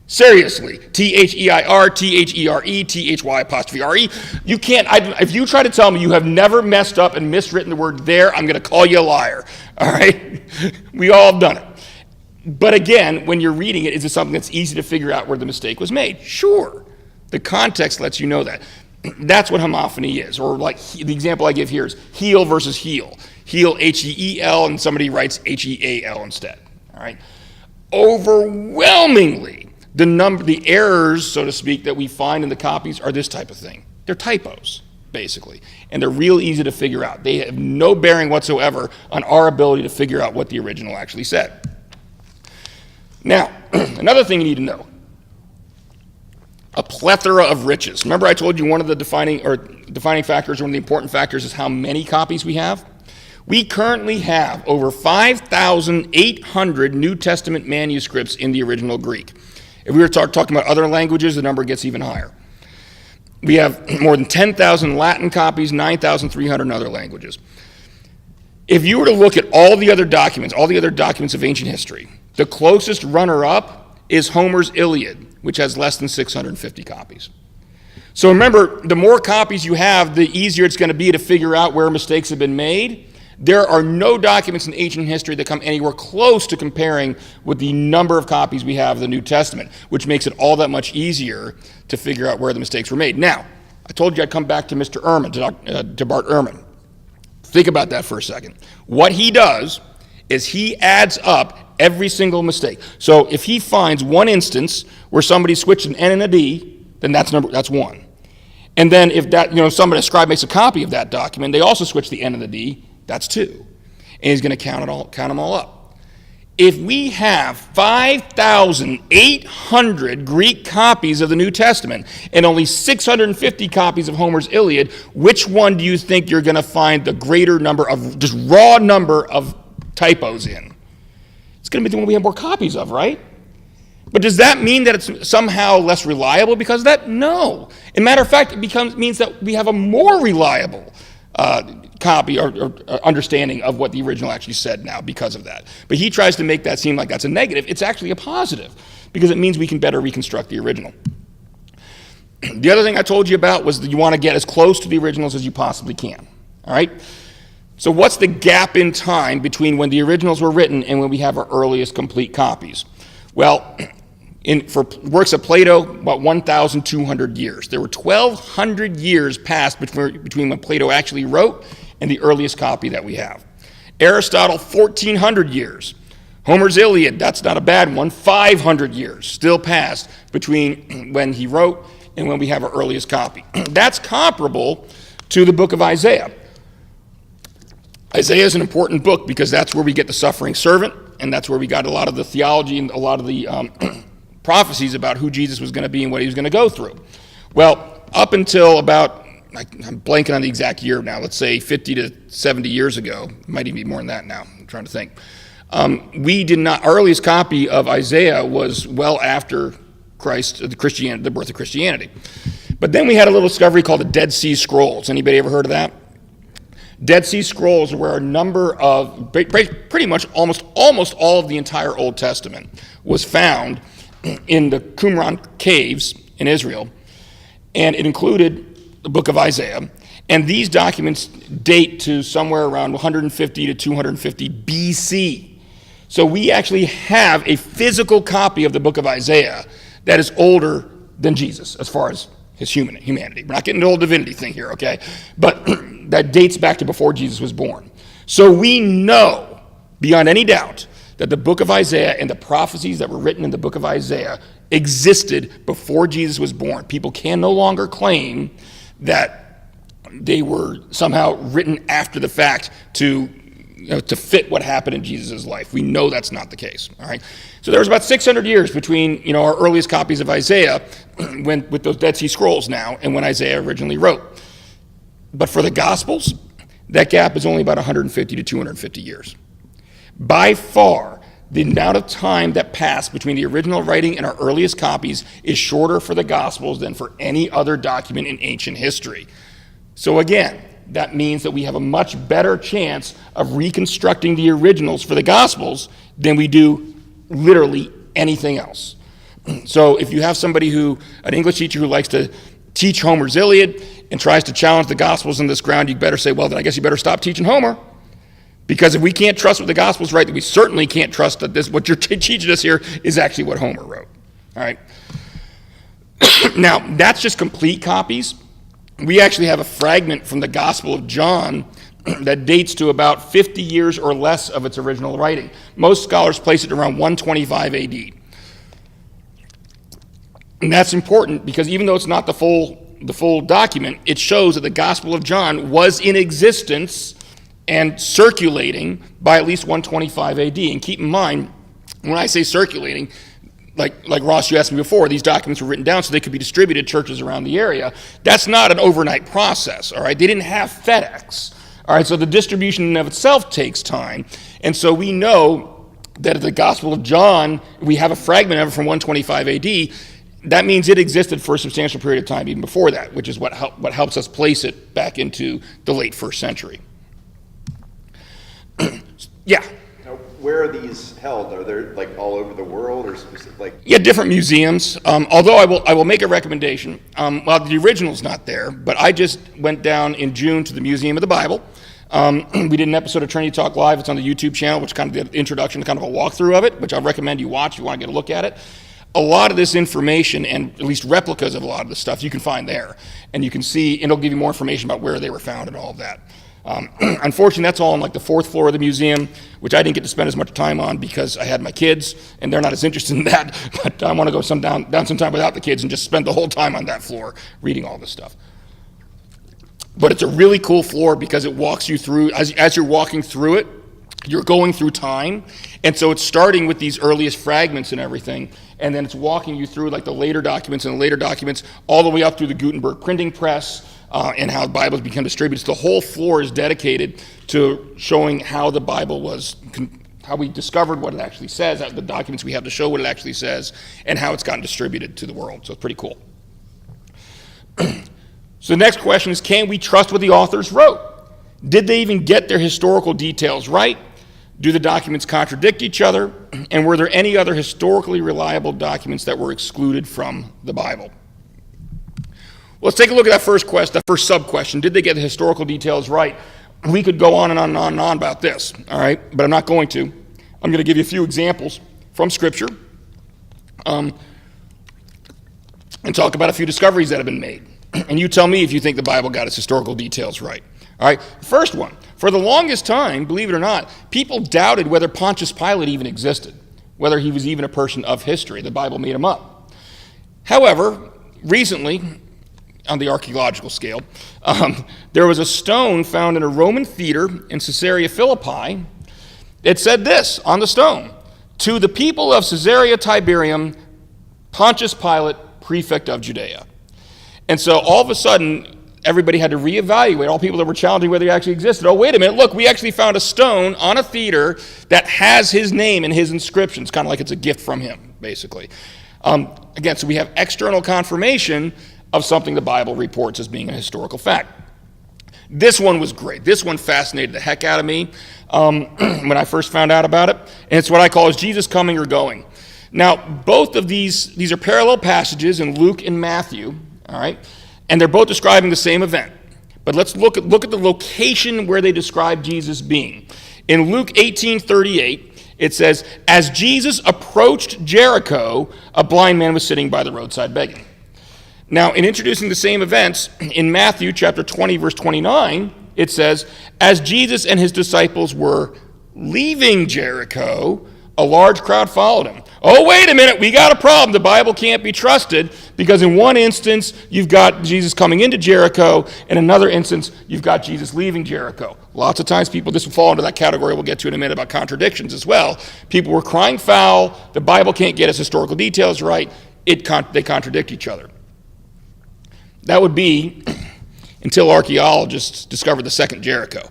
Seriously, T-H-E-I-R, T-H-E-R-E, T-H-Y apostrophe R-E. You can't, if you try to tell me you have never messed up and miswritten the word there, I'm going to call you a liar, all right? We all have done it. But again, when you're reading it, is it something that's easy to figure out where the mistake was made? Sure. The context lets you know that. That's what homophony is. Or like the example I give here is heel versus heel. Heel, H-E-E-L, and somebody writes H-E-A-L instead. All right. Overwhelmingly, the errors, so to speak, that we find in the copies are this type of thing. They're typos, basically. And they're real easy to figure out. They have no bearing whatsoever on our ability to figure out what the original actually said. Now, another thing you need to know, a plethora of riches. Remember I told you one of the defining factors, one of the important factors is how many copies we have? We currently have over 5,800 New Testament manuscripts in the original Greek. If we were talking about other languages, the number gets even higher. We have more than 10,000 Latin copies, 9,300 in other languages. If you were to look at all the other documents of ancient history, the closest runner-up is Homer's Iliad, which has less than 650 copies. So remember, the more copies you have, the easier it's going to be to figure out where mistakes have been made. There are no documents in ancient history that come anywhere close to comparing with the number of copies we have of the New Testament, which makes it all that much easier to figure out where the mistakes were made. Now, I told you I'd come back to Mr. Ehrman, to Bart Ehrman. Think about that for a second. What he does is he adds up every single mistake. So if he finds one instance where somebody switched an N and a D, then that's one. And then if a scribe makes a copy of that document, they also switch the N and the D, that's two. And he's going to count them all up. If we have 5,800 Greek copies of the New Testament and only 650 copies of Homer's Iliad, which one do you think you're going to find the greater number of, just raw number of typos in? It's going to be the one we have more copies of, right? But does that mean that it's somehow less reliable because of that? No. As a matter of fact, it means that we have a more reliable copy or understanding of what the original actually said now because of that. But he tries to make that seem like that's a negative. It's actually a positive because it means we can better reconstruct the original. The other thing I told you about was that you want to get as close to the originals as you possibly can. All right? So what's the gap in time between when the originals were written and when we have our earliest complete copies? Well, for works of Plato, about 1,200 years. There were 1,200 years passed between when Plato actually wrote and the earliest copy that we have. Aristotle, 1,400 years. Homer's Iliad, that's not a bad one, 500 years still passed between when he wrote and when we have our earliest copy. That's comparable to the book of Isaiah. Isaiah is an important book because that's where we get the suffering servant, and that's where we got a lot of the theology and a lot of the prophecies about who Jesus was going to be and what he was going to go through. Well, up until about, I'm blanking on the exact year now, let's say 50 to 70 years ago, might even be more than that now, I'm trying to think. Our earliest copy of Isaiah was well after Christ, the birth of Christianity. But then we had a little discovery called the Dead Sea Scrolls. Anybody ever heard of that? Dead Sea Scrolls are where a number of, pretty much almost all of the entire Old Testament was found in the Qumran caves in Israel, and it included the book of Isaiah. And these documents date to somewhere around 150 to 250 BC. So we actually have a physical copy of the book of Isaiah that is older than Jesus as far as his humanity. We're not getting the old divinity thing here, okay? But that dates back to before Jesus was born. So we know, beyond any doubt, that the book of Isaiah and the prophecies that were written in the book of Isaiah existed before Jesus was born. People can no longer claim that they were somehow written after the fact to fit what happened in Jesus' life. We know that's not the case, all right? So there was about 600 years between our earliest copies of Isaiah with those Dead Sea Scrolls now and when Isaiah originally wrote. But for the Gospels, that gap is only about 150 to 250 years. By far, the amount of time that passed between the original writing and our earliest copies is shorter for the Gospels than for any other document in ancient history. So again, that means that we have a much better chance of reconstructing the originals for the Gospels than we do literally anything else. So if you have an English teacher who likes to teach Homer's Iliad and tries to challenge the Gospels on this ground, you better say, well, then I guess you better stop teaching Homer. Because if we can't trust what the Gospels write, then we certainly can't trust that what you're teaching us here is actually what Homer wrote. All right? Now, that's just complete copies. We actually have a fragment from the Gospel of John that dates to about 50 years or less of its original writing. Most scholars place it around 125 AD. And that's important because even though it's not the full document, it shows that the Gospel of John was in existence and circulating by at least 125 AD. And keep in mind, when I say circulating, like Ross, you asked me before, these documents were written down so they could be distributed to churches around the area. That's not an overnight process, all right? They didn't have FedEx, all right? So the distribution in and of itself takes time. And so we know that the Gospel of John, we have a fragment of it from 125 AD. That means it existed for a substantial period of time even before that, which is what helps us place it back into the late first century. Yeah. Now, where are these held? Are they like all over the world or specific, like? Yeah, different museums. Although I will make a recommendation. Well, the original's not there, but I just went down in June to the Museum of the Bible. We did an episode of Trinity Talk Live. It's on the YouTube channel, which kind of the introduction, kind of a walkthrough of it, which I recommend you watch if you want to get a look at it. A lot of this information, and at least replicas of a lot of the stuff, you can find there. And you can see, and it'll give you more information about where they were found and all of that. Unfortunately, that's all on like the 4th floor of the museum, which I didn't get to spend as much time on because I had my kids, and they're not as interested in that. But I want to go down some time without the kids and just spend the whole time on that floor reading all this stuff. But it's a really cool floor because it walks you through, as you're walking through it, you're going through time. And so it's starting with these earliest fragments and everything, and then it's walking you through like the later documents and the later documents all the way up through the Gutenberg printing press, and how the Bibles become distributed. So the whole floor is dedicated to showing how the Bible was, how we discovered what it actually says, the documents we have to show what it actually says, and how it's gotten distributed to the world. So it's pretty cool. So the next question is, can we trust what the authors wrote? Did they even get their historical details right? Do the documents contradict each other? And were there any other historically reliable documents that were excluded from the Bible? Let's take a look at that first sub-question. Did they get the historical details right? We could go on and on and on and on about this, all right? But I'm not going to. I'm going to give you a few examples from Scripture and talk about a few discoveries that have been made. And you tell me if you think the Bible got its historical details right. All right, first one. For the longest time, believe it or not, people doubted whether Pontius Pilate even existed, whether he was even a person of history. The Bible made him up. However, recently, on the archaeological scale, there was a stone found in a Roman theater in Caesarea Philippi. It said this on the stone: "To the people of Caesarea Tiberium, Pontius Pilate, prefect of Judea." And so all of a sudden, everybody had to reevaluate, all people that were challenging whether he actually existed. Oh, wait a minute, look, we actually found a stone on a theater that has his name and his inscriptions, kind of like it's a gift from him, basically. Again, so we have external confirmation of something the Bible reports as being a historical fact. This one was great. This one fascinated the heck out of me when I first found out about it. And it's what I call, is Jesus coming or going? Now, both of these are parallel passages in Luke and Matthew, all right? And they're both describing the same event. But let's look at the location where they describe Jesus being. In Luke 18:38, it says, "As Jesus approached Jericho, a blind man was sitting by the roadside begging." Now, in introducing the same events, in Matthew chapter 20, verse 29, it says, "As Jesus and his disciples were leaving Jericho, a large crowd followed him." Oh, wait a minute, we got a problem. The Bible can't be trusted, because in one instance, you've got Jesus coming into Jericho. In another instance, you've got Jesus leaving Jericho. Lots of times people, this will fall into that category we'll get to in a minute about contradictions as well. People were crying foul. The Bible can't get its historical details right. They contradict each other. That would be until archaeologists discovered the Second Jericho.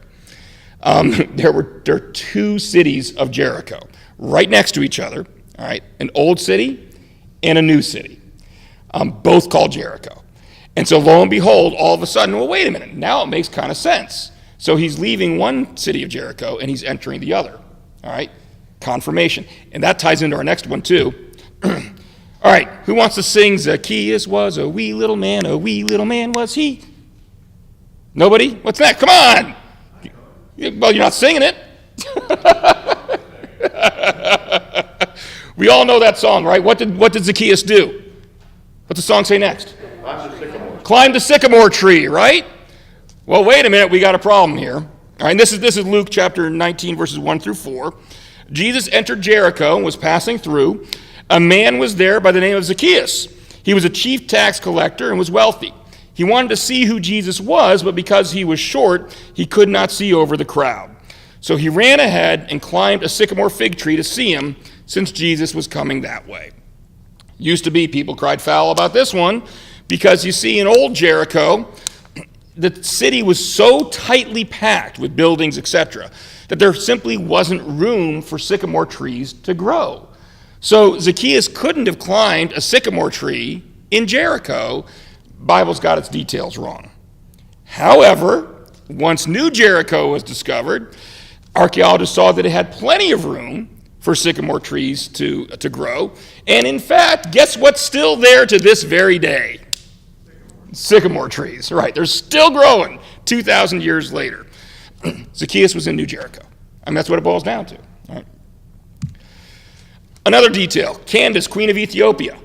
There are 2 cities of Jericho right next to each other, all right, an old city and a new city, both called Jericho. And so lo and behold, all of a sudden, well, wait a minute, now it makes kind of sense. So he's leaving one city of Jericho and he's entering the other, all right, confirmation. And that ties into our next one too. All right, who wants to sing "Zacchaeus was a wee little man was he"? Nobody? What's that? Come on! Well, you're not singing it. We all know that song, right? What did Zacchaeus do? What's the song say next? Climb the sycamore. Climb the sycamore tree, right? Well, wait a minute, we got a problem here. All right, and this is Luke chapter 19, verses 1 through 4. Jesus entered Jericho and was passing through. A man was there by the name of Zacchaeus. He was a chief tax collector and was wealthy. He wanted to see who Jesus was, but because he was short, he could not see over the crowd. So he ran ahead and climbed a sycamore fig tree to see him, since Jesus was coming that way. Used to be, people cried foul about this one, because you see, in old Jericho, the city was so tightly packed with buildings, etc., that there simply wasn't room for sycamore trees to grow. So Zacchaeus couldn't have climbed a sycamore tree in Jericho. Bible's got its details wrong. However, once New Jericho was discovered, Archaeologists saw that it had plenty of room for sycamore trees to grow. And in fact, guess what's still there to this very day? Sycamore trees, right. They're still growing 2,000 years later. Zacchaeus was in New Jericho. I mean, that's what it boils down to. Right? Another detail, Candace, queen of Ethiopia.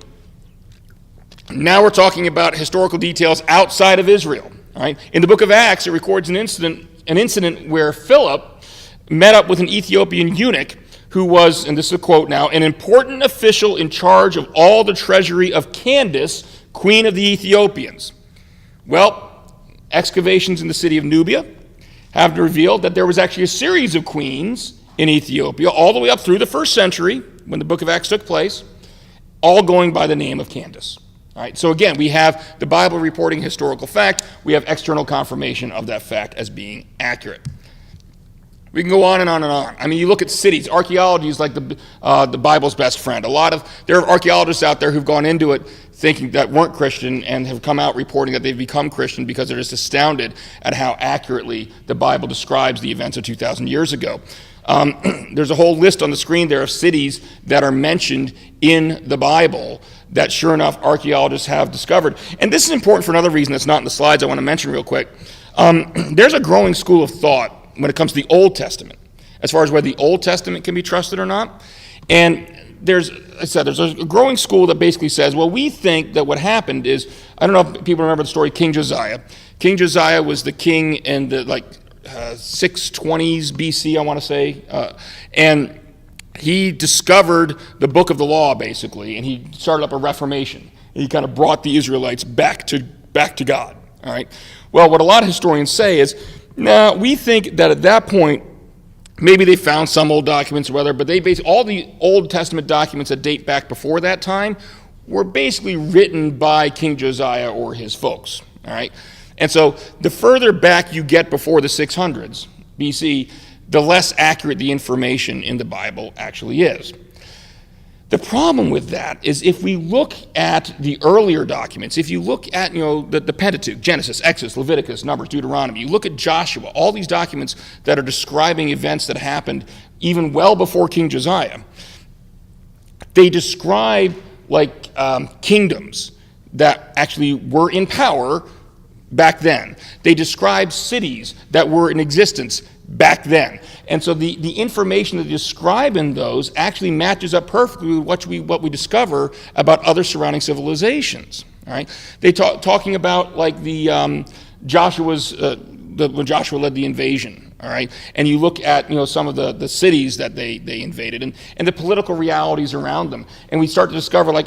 Now we're talking about historical details outside of Israel. Right? In the book of Acts, it records an incident where Philip met up with an Ethiopian eunuch who was, and this is a quote now, an important official in charge of all the treasury of Candace, queen of the Ethiopians. Well, excavations in the city of Nubia have revealed that there was actually a series of queens in Ethiopia all the way up through the 1st century when the book of Acts took place, all going by the name of Candace. All right, so again, we have the Bible reporting historical fact. We have external confirmation of that fact as being accurate. We can go on and on and on. I mean, you look at cities. Archaeology is like the Bible's best friend. There are archaeologists out there who've gone into it thinking that weren't Christian and have come out reporting that they've become Christian because they're just astounded at how accurately the Bible describes the events of 2,000 years ago. There's a whole list on the screen there of cities that are mentioned in the Bible that, sure enough, archaeologists have discovered. And this is important for another reason that's not in the slides I want to mention real quick. There's a growing school of thought when it comes to the Old Testament, as far as whether the Old Testament can be trusted or not. And there's a growing school that basically says, well, we think that what happened is, I don't know if people remember the story King Josiah. King Josiah was the king in the 620s BC, I want to say, and he discovered the book of the law, basically, and he started up a reformation. He kind of brought the Israelites back to God, all right? Well, what a lot of historians say is, we think that at that point, maybe they found some old documents or whatever, but all the Old Testament documents that date back before that time were basically written by King Josiah or his folks, all right? And so the further back you get before the 600s BC, the less accurate the information in the Bible actually is. The problem with that is if we look at the earlier documents, if you look at the Pentateuch, Genesis, Exodus, Leviticus, Numbers, Deuteronomy, you look at Joshua, all these documents that are describing events that happened even well before King Josiah, they describe kingdoms that actually were in power back then. They describe cities that were in existence back then. And so the information that they describe in those actually matches up perfectly with what we discover about other surrounding civilizations. All right? They talking about when Joshua led the invasion. All right, and you look at some of the cities that they invaded and the political realities around them, and we start to discover the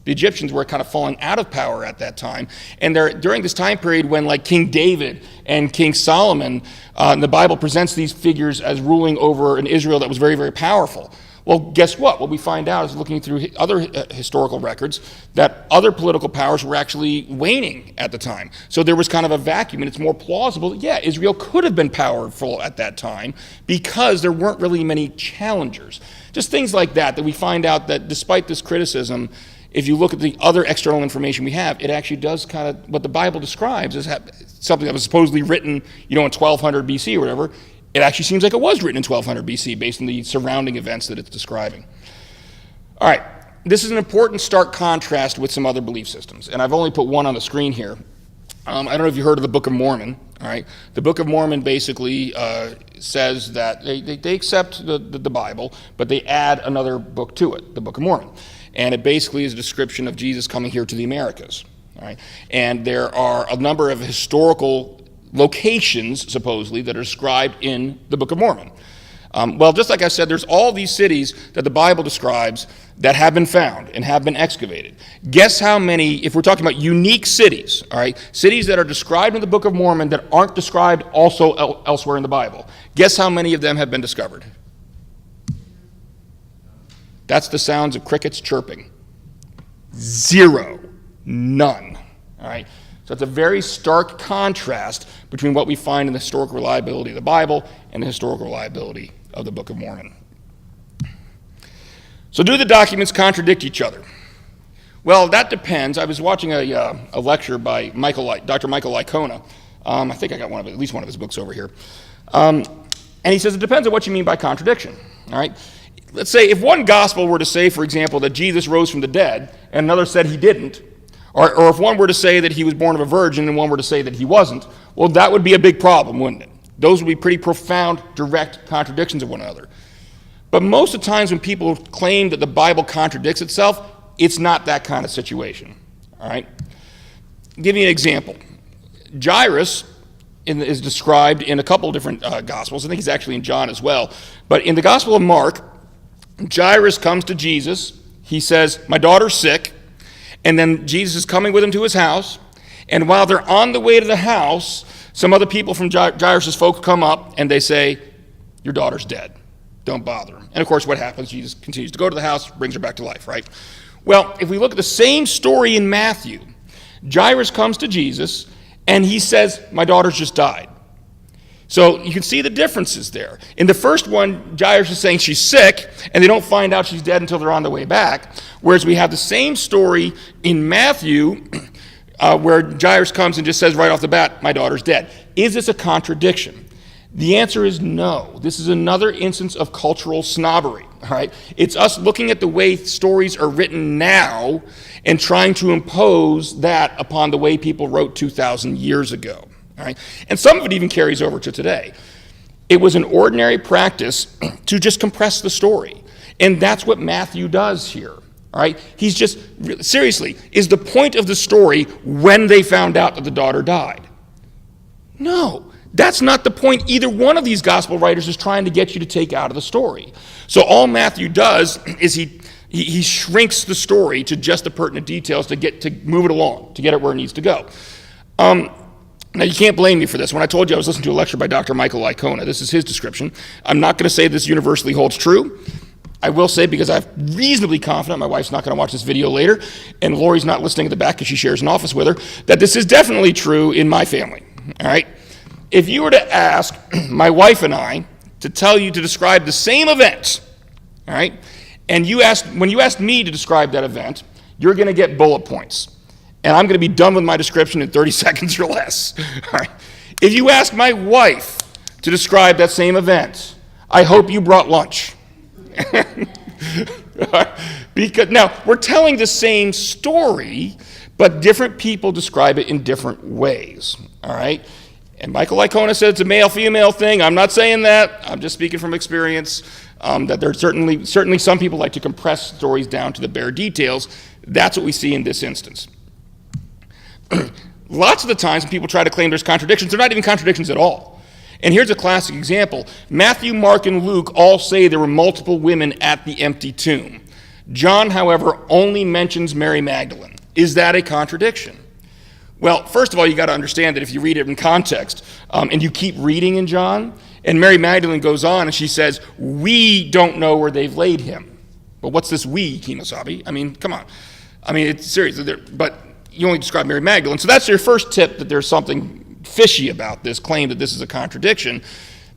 Egyptians were kind of falling out of power at that time. And during this time period when King David and King Solomon, the Bible presents these figures as ruling over an Israel that was very, very powerful. Well, guess what? What we find out is looking through other historical records that other political powers were actually waning at the time. So there was kind of a vacuum, and it's more plausible that, Israel could have been powerful at that time because there weren't really many challengers. Just things like that we find out that despite this criticism, if you look at the other external information we have, it actually does kind of, what the Bible describes as something that was supposedly written, in 1200 BC or whatever, it actually seems like it was written in 1200 BC based on the surrounding events that it's describing. All right, this is an important stark contrast with some other belief systems, and I've only put one on the screen here. I don't know if you heard of the Book of Mormon. All right, the Book of Mormon basically says that they accept the Bible, but they add another book to it, the Book of Mormon. And it basically is a description of Jesus coming here to the Americas. All right? And there are a number of historical locations, supposedly, that are described in the Book of Mormon. Well, just like I said, there's all these cities that the Bible describes that have been found and have been excavated. Guess how many, if we're talking about unique cities, all right, cities that are described in the Book of Mormon that aren't described also elsewhere in the Bible, guess how many of them have been discovered? That's the sounds of crickets chirping. 0. None. All right? So it's a very stark contrast between what we find in the historical reliability of the Bible and the historical reliability of the Book of Mormon. So do the documents contradict each other? Well, that depends. I was watching a lecture by Dr. Michael Licona I think I got at least one of his books over here. And he says it depends on what you mean by contradiction. All right. Let's say if one gospel were to say, for example, that Jesus rose from the dead, and another said he didn't, or if one were to say that he was born of a virgin and one were to say that he wasn't, well, that would be a big problem, wouldn't it? Those would be pretty profound, direct contradictions of one another. But most of the times when people claim that the Bible contradicts itself, it's not that kind of situation. All right? I'll give you an example. Gyrus is described in a couple of different Gospels. I think he's actually in John as well. But in the Gospel of Mark, Gyrus comes to Jesus. He says, my daughter's sick. And then Jesus is coming with him to his house. And while they're on the way to the house, some other people from Gyrus' folks come up and they say, your daughter's dead. Don't bother. And of course, what happens? Jesus continues to go to the house, brings her back to life, right? Well, if we look at the same story in Matthew, Gyrus comes to Jesus and he says, my daughter's just died. So you can see the differences there. In the first one, Gyrus is saying she's sick, and they don't find out she's dead until they're on the way back. Whereas we have the same story in Matthew, where Gyrus comes and just says right off the bat, my daughter's dead. Is this a contradiction? The answer is no. This is another instance of cultural snobbery. All right? It's us looking at the way stories are written now and trying to impose that upon the way people wrote 2,000 years ago. All right? And some of it even carries over to today. It was an ordinary practice to just compress the story. And that's what Matthew does here. All right? He's just, seriously, is the point of the story when they found out that the daughter died? No, that's not the point either one of these gospel writers is trying to get you to take out of the story. So all Matthew does is he shrinks the story to just the pertinent details to move it along, to get it where it needs to go. Now, you can't blame me for this. When I told you I was listening to a lecture by Dr. Michael Licona, this is his description. I'm not going to say this universally holds true. I will say, because I'm reasonably confident, my wife's not going to watch this video later, and Lori's not listening at the back because she shares an office with her, that this is definitely true in my family. All right? If you were to ask my wife and I to describe the same event, all right, and when you asked me to describe that event, you're going to get bullet points. And I'm going to be done with my description in 30 seconds or less. All right. If you ask my wife to describe that same event, I hope you brought lunch. Because now, we're telling the same story, but different people describe it in different ways. All right? And Michael Licona said it's a male-female thing. I'm not saying that. I'm just speaking from experience, that there's certainly some people like to compress stories down to the bare details. That's what we see in this instance. Lots of the times when people try to claim there's contradictions, they're not even contradictions at all. And here's a classic example. Matthew, Mark, and Luke all say there were multiple women at the empty tomb. John, however, only mentions Mary Magdalene. Is that a contradiction? Well, first of all, you got to understand that if you read it in context, and you keep reading in John, and Mary Magdalene goes on and she says, we don't know where they've laid him. Well, what's this we, Kimosabe? I mean, come on. I mean, it's serious. But you only describe Mary Magdalene. So that's your first tip, that there's something fishy about this claim that this is a contradiction.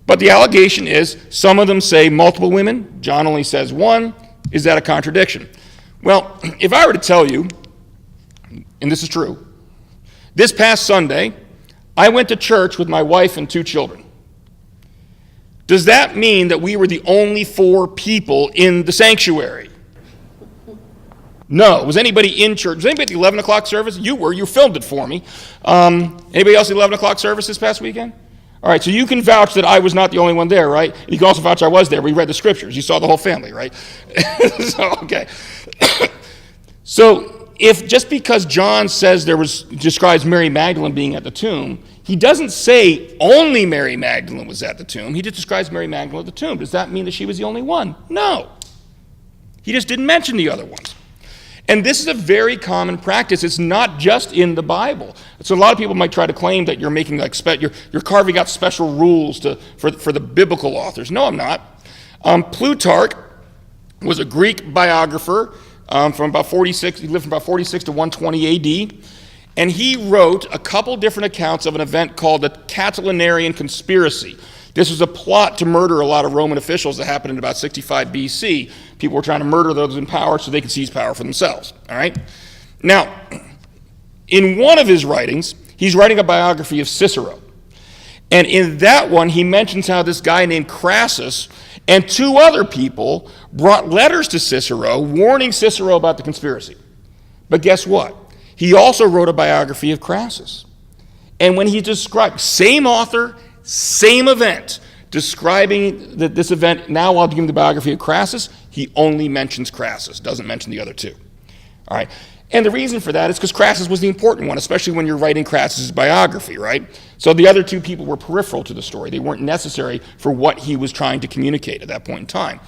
But the allegation is some of them say multiple women. John only says one. Is that a contradiction? Well, if I were to tell you, and this is true, this past Sunday, I went to church with my wife and 2 children. Does that mean that we were the only 4 people in the sanctuary? No. Was anybody in church? Was anybody at the 11 o'clock service? You were. You filmed it for me. Anybody else at the 11 o'clock service this past weekend? All right, so you can vouch that I was not the only one there, right? You can also vouch I was there. We read the scriptures. You saw the whole family, right? So, okay. So, if just because John says describes Mary Magdalene being at the tomb, he doesn't say only Mary Magdalene was at the tomb. He just describes Mary Magdalene at the tomb. Does that mean that she was the only one? No. He just didn't mention the other ones. And this is a very common practice. It's not just in the Bible. So a lot of people might try to claim that you're making you're carving out special rules for the biblical authors. No, I'm not. Plutarch was a Greek biographer from about 46. He lived from about 46 to 120 AD, and he wrote a couple different accounts of an event called the Catalan conspiracy. This was a plot to murder a lot of Roman officials that happened in about 65 BC. People were trying to murder those in power so they could seize power for themselves. All right? Now, in one of his writings, He's writing a biography of Cicero. And in that one, he mentions how this guy named Crassus and two other people brought letters to Cicero warning Cicero about the conspiracy. But guess what? He also wrote a biography of Crassus. And when he described, same author, same event, describing this event, now while giving the biography of Crassus, he only mentions Crassus, doesn't mention the other two. All right. And the reason for that is because Crassus was the important one, especially when you're writing Crassus' biography, right? So the other two people were peripheral to the story. They weren't necessary for what he was trying to communicate at that point in time.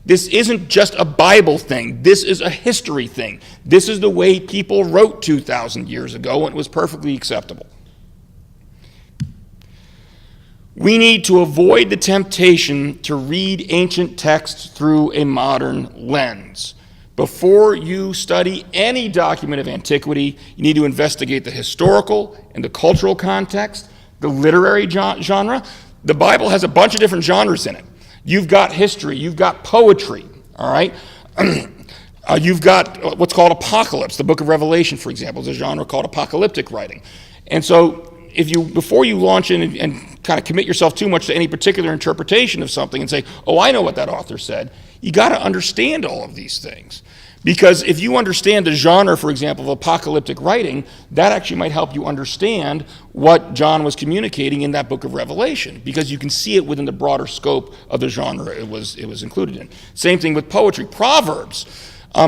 This isn't just a Bible thing. This is a history thing. This is the way people wrote 2,000 years ago, and it was perfectly acceptable. We need to avoid the temptation to read ancient texts through a modern lens. Before you study any document of antiquity, you need to investigate the historical and the cultural context, the literary genre. The Bible has a bunch of different genres in it. You've got history, you've got poetry, all right? You've got what's called apocalypse. The book of Revelation, for example, is a genre called apocalyptic writing. And so before you launch in and kind of commit yourself too much to any particular interpretation of something and say, oh, I know what that author said, you got to understand all of these things. Because if you understand the genre, for example, of apocalyptic writing, that actually might help you understand what John was communicating in that book of Revelation, because you can see it within the broader scope of the genre it was included in. Same thing with poetry. Proverbs.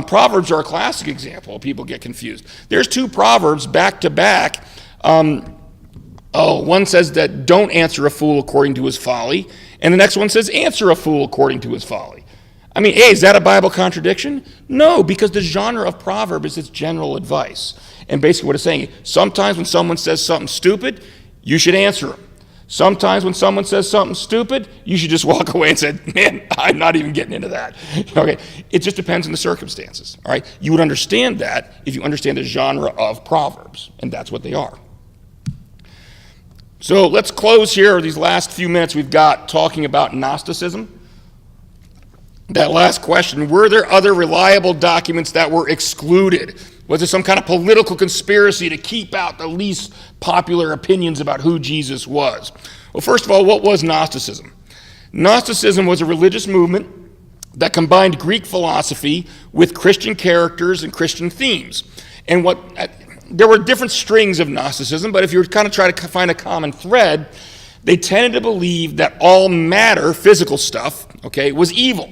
Proverbs are a classic example. People get confused. There's two Proverbs back to back. One says that don't answer a fool according to his folly, and the next one says answer a fool according to his folly. I mean, is that a Bible contradiction? No, because the genre of proverb is its general advice. And basically what it's saying, sometimes when someone says something stupid, you should answer them. Sometimes when someone says something stupid, you should just walk away and say, man, I'm not even getting into that. Okay, it just depends on the circumstances, all right? You would understand that if you understand the genre of proverbs, and that's what they are. So let's close here, these last few minutes we've got talking about Gnosticism. That last question, were there other reliable documents that were excluded? Was there some kind of political conspiracy to keep out the least popular opinions about who Jesus was? Well, first of all, what was Gnosticism? Gnosticism was a religious movement that combined Greek philosophy with Christian characters and Christian themes. And there were different strings of Gnosticism, but if you were kind of trying to find a common thread, they tended to believe that all matter, physical stuff, okay, was evil.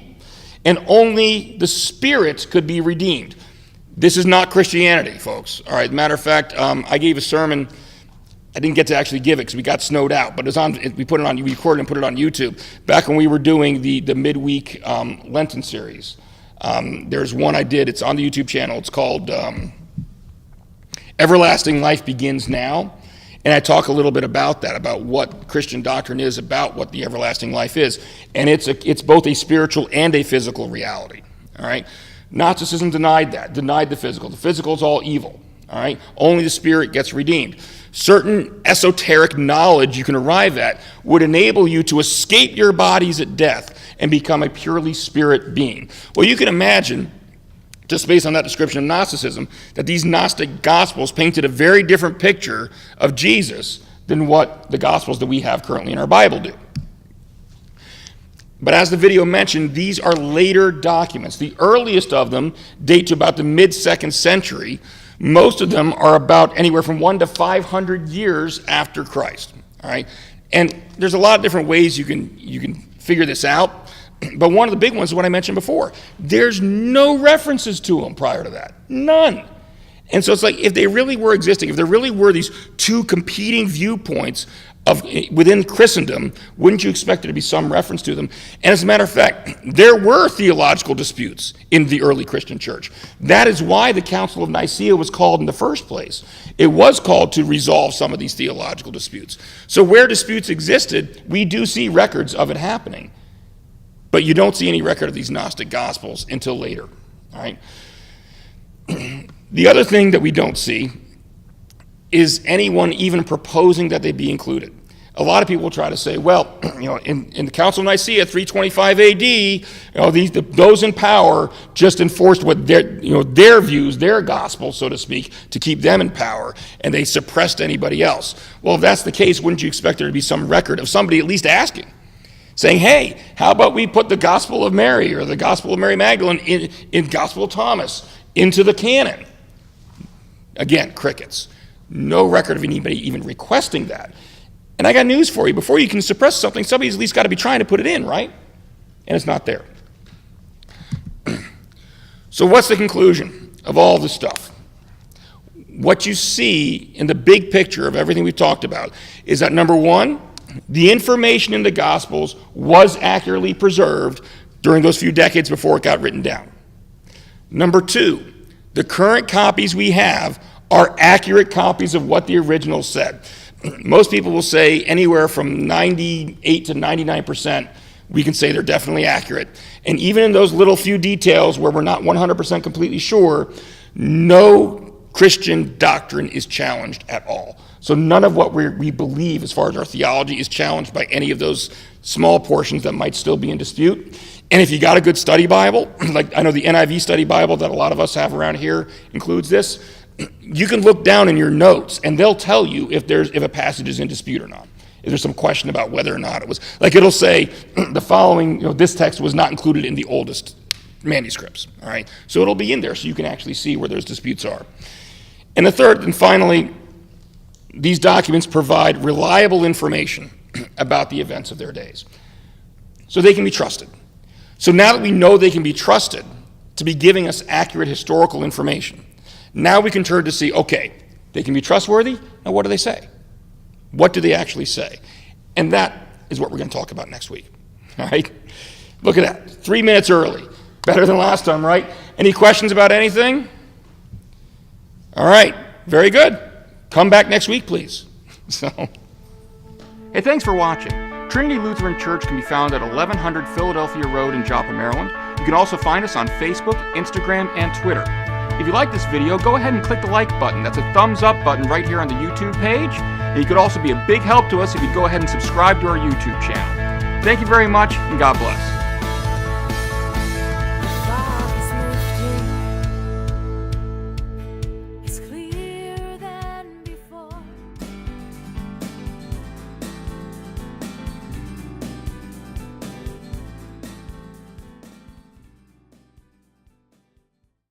And only the spirit could be redeemed. This is not Christianity, folks. All right, matter of fact, I gave a sermon. I didn't get to actually give it because we got snowed out, but we recorded and put it on YouTube back when we were doing the midweek Lenten series. There's one I did. It's on the YouTube channel. It's called Everlasting Life Begins Now. And I talk a little bit about that, about what Christian doctrine is, about what the everlasting life is. And it's both a spiritual and a physical reality, all right? Gnosticism denied that, denied the physical. The physical is all evil, all right? Only the spirit gets redeemed. Certain esoteric knowledge you can arrive at would enable you to escape your bodies at death and become a purely spirit being. Well, you can imagine, just based on that description of Gnosticism, that these Gnostic Gospels painted a very different picture of Jesus than what the Gospels that we have currently in our Bible do. But as the video mentioned, these are later documents. The earliest of them date to about the mid-2nd century. Most of them are about anywhere from 100 to 500 years after Christ. All right, and there's a lot of different ways you can figure this out. But one of the big ones is what I mentioned before. There's no references to them prior to that. None. And so it's like, if they really were existing, if there really were these two competing viewpoints within Christendom, wouldn't you expect there to be some reference to them? And as a matter of fact, there were theological disputes in the early Christian church. That is why the Council of Nicaea was called in the first place. It was called to resolve some of these theological disputes. So where disputes existed, we do see records of it happening. But you don't see any record of these Gnostic Gospels until later, all right? The other thing that we don't see is anyone even proposing that they be included. a lot of people will try to say, well, in the Council of Nicaea, 325 AD, those in power just enforced what their views, their gospel, so to speak, to keep them in power, and they suppressed anybody else. Well, if that's the case, wouldn't you expect there to be some record of somebody at least asking, saying, hey, how about we put the Gospel of Mary or the Gospel of Mary Magdalene in Gospel of Thomas into the canon? Again, crickets. No record of anybody even requesting that. And I got news for you. Before you can suppress something, somebody's at least got to be trying to put it in, right? And it's not there. So what's the conclusion of all this stuff? What you see in the big picture of everything we've talked about is that, number one, the information in the Gospels was accurately preserved during those few decades before it got written down. Number two, the current copies we have are accurate copies of what the original said. Most people will say anywhere from 98 to 99%, we can say they're definitely accurate. And even in those little few details where we're not 100% completely sure, no Christian doctrine is challenged at all. So none of what we believe as far as our theology is challenged by any of those small portions that might still be in dispute. And if you got a good study Bible, like I know the NIV study Bible that a lot of us have around here includes this, you can look down in your notes and they'll tell you if a passage is in dispute or not. If there's some question about whether or not it was, like it'll say the following, this text was not included in the oldest manuscripts, all right? So it'll be in there so you can actually see where those disputes are. And the third and finally, these documents provide reliable information about the events of their days. So they can be trusted. So now that we know they can be trusted to be giving us accurate historical information, now we can turn to see, okay, they can be trustworthy. Now what do they say? What do they actually say? And that is what we're going to talk about next week. All right? Look at that. 3 minutes early. Better than last time, right? Any questions about anything? All right. Very good. Come back next week, please. Hey, thanks for watching. Trinity Lutheran Church can be found at 1100 Philadelphia Road in Joppa, Maryland. You can also find us on Facebook, Instagram, and Twitter. If you like this video, go ahead and click the like button. That's a thumbs up button right here on the YouTube page. And you could also be a big help to us if you go ahead and subscribe to our YouTube channel. Thank you very much, and God bless.